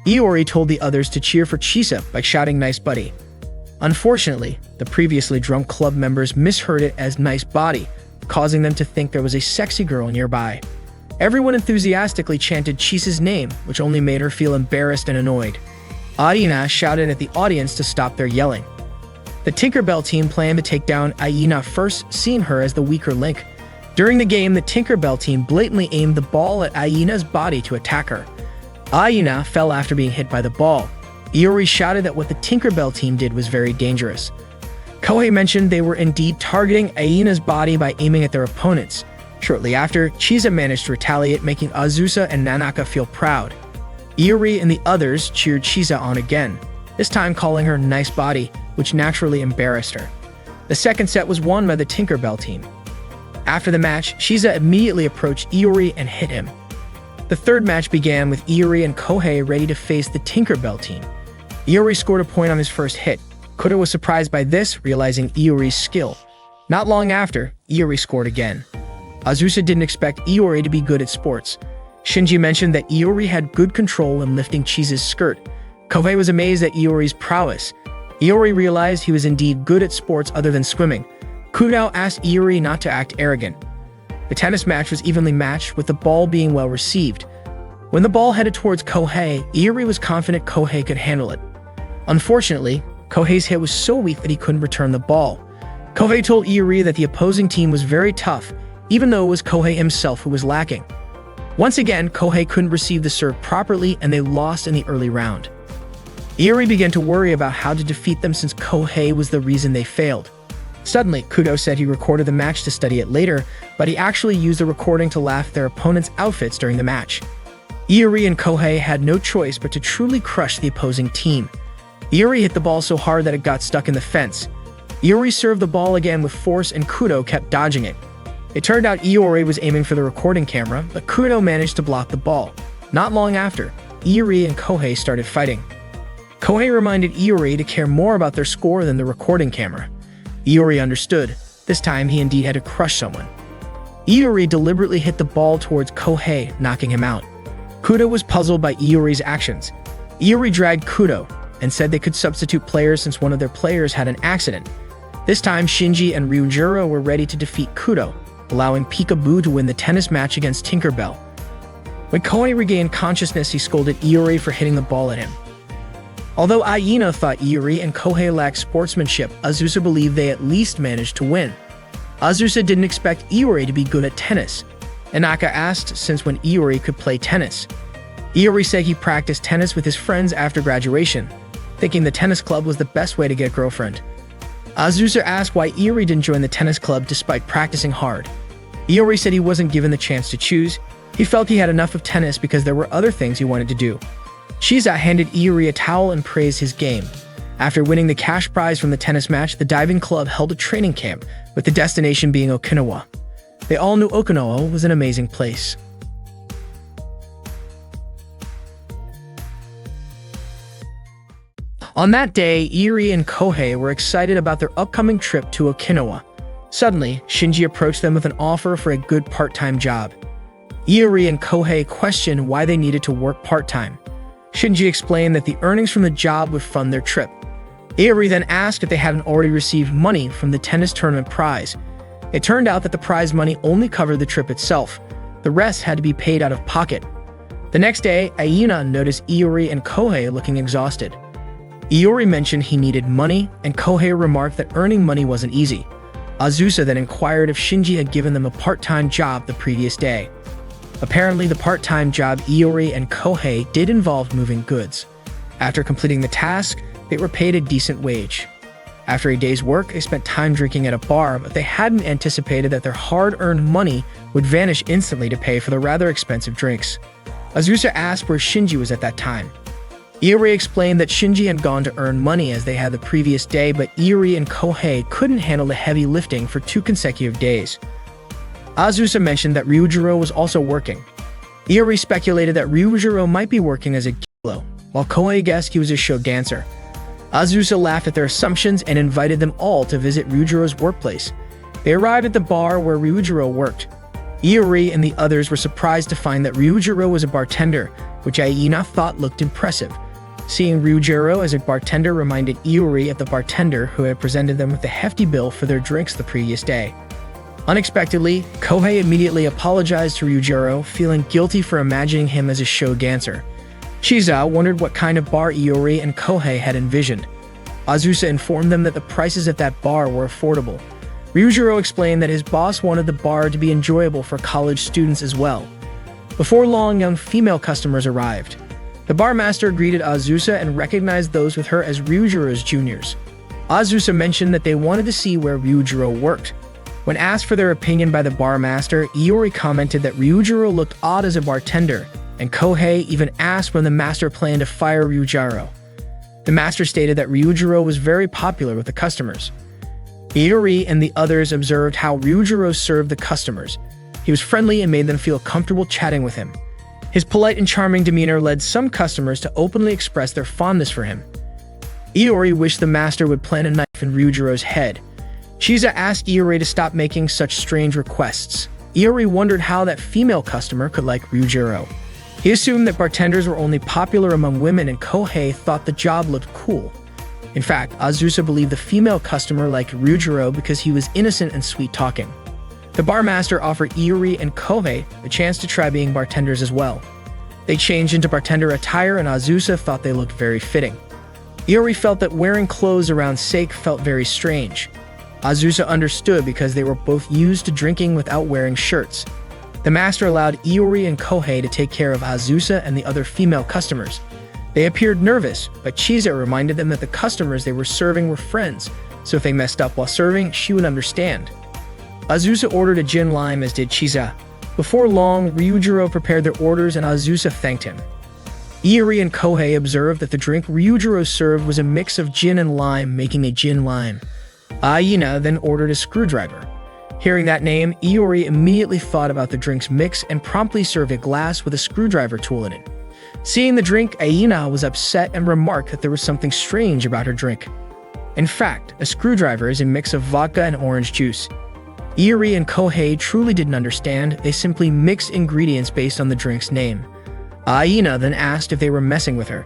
Iori told the others to cheer for Chisa by shouting "Nice buddy." Unfortunately, the previously drunk club members misheard it as "nice body," causing them to think there was a sexy girl nearby. Everyone enthusiastically chanted Chisa's name, which only made her feel embarrassed and annoyed. Aina shouted at the audience to stop their yelling. The Tinkerbell team planned to take down Aina first, seeing her as the weaker link. During the game, the Tinkerbell team blatantly aimed the ball at Aina's body to attack her. Aina fell after being hit by the ball. Iori shouted that what the Tinkerbell team did was very dangerous. Kohei mentioned they were indeed targeting Aina's body by aiming at their opponents. Shortly after, Chisa managed to retaliate, making Azusa and Nanaka feel proud. Iori and the others cheered Chisa on again, this time calling her "nice body," which naturally embarrassed her. The second set was won by the Tinkerbell team. After the match, Chisa immediately approached Iori and hit him. The third match began with Iori and Kohei ready to face the Tinkerbell team. Iori scored a point on his first hit. Kudo was surprised by this, realizing Iori's skill. Not long after, Iori scored again. Azusa didn't expect Iori to be good at sports. Shinji mentioned that Iori had good control in lifting Chisa's skirt. Kohei was amazed at Iori's prowess. Iori realized he was indeed good at sports other than swimming. Kudo asked Iori not to act arrogant. The tennis match was evenly matched, with the ball being well received. When the ball headed towards Kohei, Iori was confident Kohei could handle it. Unfortunately, Kohei's hit was so weak that he couldn't return the ball. Kohei told Iori that the opposing team was very tough, even though it was Kohei himself who was lacking. Once again, Kohei couldn't receive the serve properly and they lost in the early round. Iori began to worry about how to defeat them since Kohei was the reason they failed. Suddenly, Kudo said he recorded the match to study it later, but he actually used the recording to laugh at their opponents' outfits during the match. Iori and Kohei had no choice but to truly crush the opposing team. Iori hit the ball so hard that it got stuck in the fence. Iori served the ball again with force and Kudo kept dodging it. It turned out Iori was aiming for the recording camera, but Kudo managed to block the ball. Not long after, Iori and Kohei started fighting. Kohei reminded Iori to care more about their score than the recording camera. Iori understood. This time he indeed had to crush someone. Iori deliberately hit the ball towards Kohei, knocking him out. Kudo was puzzled by Iori's actions. Iori dragged Kudo and said they could substitute players since one of their players had an accident. This time, Shinji and Ryujiro were ready to defeat Kudo, allowing Peekaboo to win the tennis match against Tinkerbell. When Kohei regained consciousness, he scolded Iori for hitting the ball at him. Although Aina thought Iori and Kohei lacked sportsmanship, Azusa believed they at least managed to win. Azusa didn't expect Iori to be good at tennis. Inaka asked since when Iori could play tennis. Iori said he practiced tennis with his friends after graduation, thinking the tennis club was the best way to get a girlfriend. Azusa asked why Iori didn't join the tennis club despite practicing hard. Iori said he wasn't given the chance to choose. He felt he had enough of tennis because there were other things he wanted to do. Chisa handed Iori a towel and praised his game. After winning the cash prize from the tennis match, the diving club held a training camp, with the destination being Okinawa. They all knew Okinawa was an amazing place. On that day, Iori and Kohei were excited about their upcoming trip to Okinawa. Suddenly, Shinji approached them with an offer for a good part-time job. Iori and Kohei questioned why they needed to work part-time. Shinji explained that the earnings from the job would fund their trip. Iori then asked if they hadn't already received money from the tennis tournament prize. It turned out that the prize money only covered the trip itself. The rest had to be paid out of pocket. The next day, Aina noticed Iori and Kohei looking exhausted. Iori mentioned he needed money, and Kohei remarked that earning money wasn't easy. Azusa then inquired if Shinji had given them a part-time job the previous day. Apparently, the part-time job Iori and Kohei did involve moving goods. After completing the task, they were paid a decent wage. After a day's work, they spent time drinking at a bar, but they hadn't anticipated that their hard-earned money would vanish instantly to pay for the rather expensive drinks. Azusa asked where Shinji was at that time. Iori explained that Shinji had gone to earn money as they had the previous day, but Iori and Kohei couldn't handle the heavy lifting for 2 consecutive days. Azusa mentioned that Ryujiro was also working. Iori speculated that Ryujiro might be working as a gigolo, while Kohei guessed he was a show dancer. Azusa laughed at their assumptions and invited them all to visit Ryujiro's workplace. They arrived at the bar where Ryujiro worked. Iori and the others were surprised to find that Ryujiro was a bartender, which Aina thought looked impressive. Seeing Ryujiro as a bartender reminded Iori of the bartender who had presented them with a hefty bill for their drinks the previous day. Unexpectedly, Kohei immediately apologized to Ryujiro, feeling guilty for imagining him as a show dancer. Chiza wondered what kind of bar Iori and Kohei had envisioned. Azusa informed them that the prices at that bar were affordable. Ryujiro explained that his boss wanted the bar to be enjoyable for college students as well. Before long, young female customers arrived. The barmaster greeted Azusa and recognized those with her as Ryujiro's juniors. Azusa mentioned that they wanted to see where Ryujiro worked. When asked for their opinion by the barmaster, Iori commented that Ryujiro looked odd as a bartender, and Kohei even asked when the master planned to fire Ryujiro. The master stated that Ryujiro was very popular with the customers. Iori and the others observed how Ryujiro served the customers. He was friendly and made them feel comfortable chatting with him. His polite and charming demeanor led some customers to openly express their fondness for him. Iori wished the master would plant a knife in Ryujiro's head. Chiza asked Iori to stop making such strange requests. Iori wondered how that female customer could like Ryujiro. He assumed that bartenders were only popular among women, and Kohei thought the job looked cool. In fact, Azusa believed the female customer liked Ryujiro because he was innocent and sweet-talking. The barmaster offered Iori and Kohei the chance to try being bartenders as well. They changed into bartender attire, and Azusa thought they looked very fitting. Iori felt that wearing clothes around sake felt very strange. Azusa understood because they were both used to drinking without wearing shirts. The master allowed Iori and Kohei to take care of Azusa and the other female customers. They appeared nervous, but Chiza reminded them that the customers they were serving were friends, so if they messed up while serving, she would understand. Azusa ordered a gin lime, as did Chiza. Before long, Ryujiro prepared their orders and Azusa thanked him. Iori and Kohei observed that the drink Ryujiro served was a mix of gin and lime, making a gin lime. Aina then ordered a screwdriver. Hearing that name, Iori immediately thought about the drink's mix and promptly served a glass with a screwdriver tool in it. Seeing the drink, Aina was upset and remarked that there was something strange about her drink. In fact, a screwdriver is a mix of vodka and orange juice. Iori and Kohei truly didn't understand. They simply mixed ingredients based on the drink's name. Aina then asked if they were messing with her.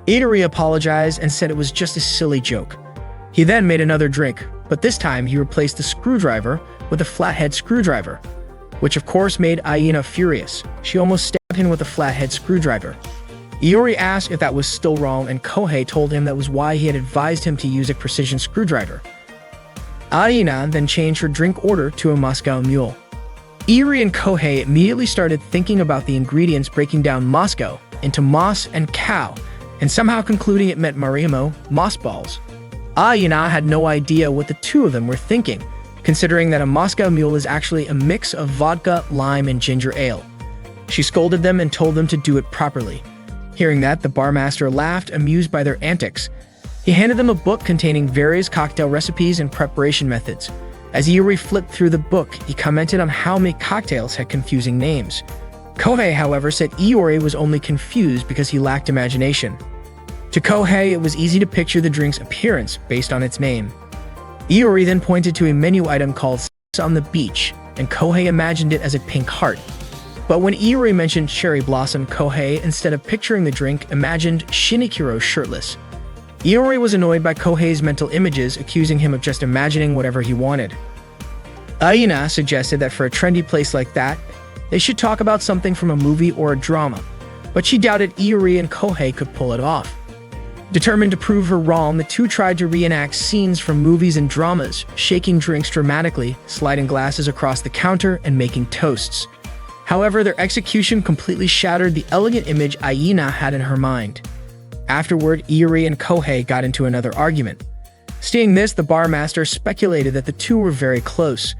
Iori apologized and said it was just a silly joke. He then made another drink, but this time he replaced the screwdriver with a flathead screwdriver, which of course made Aina furious. She almost stabbed him with a flathead screwdriver. Iori asked if that was still wrong, and Kohei told him that was why he had advised him to use a precision screwdriver. Aina then changed her drink order to a Moscow Mule. Iori and Kohei immediately started thinking about the ingredients, breaking down Moscow into Mos and cow, and somehow concluding it meant Marimo, moss balls. Aina had no idea what the two of them were thinking, considering that a Moscow Mule is actually a mix of vodka, lime, and ginger ale. She scolded them and told them to do it properly. Hearing that, the barmaster laughed, amused by their antics. He handed them a book containing various cocktail recipes and preparation methods. As Iori flipped through the book, he commented on how many cocktails had confusing names. Kohei, however, said Iori was only confused because he lacked imagination. To Kohei, it was easy to picture the drink's appearance based on its name. Iori then pointed to a menu item called Sex on the Beach, and Kohei imagined it as a pink heart. But when Iori mentioned cherry blossom, Kohei, instead of picturing the drink, imagined Shinichiro shirtless. Iori was annoyed by Kohei's mental images, accusing him of just imagining whatever he wanted. Aina suggested that for a trendy place like that, they should talk about something from a movie or a drama, but she doubted Iori and Kohei could pull it off. Determined to prove her wrong, the two tried to reenact scenes from movies and dramas, shaking drinks dramatically, sliding glasses across the counter, and making toasts. However, their execution completely shattered the elegant image Aina had in her mind. Afterward, Iori and Kohei got into another argument. Seeing this, the barmaster speculated that the two were very close,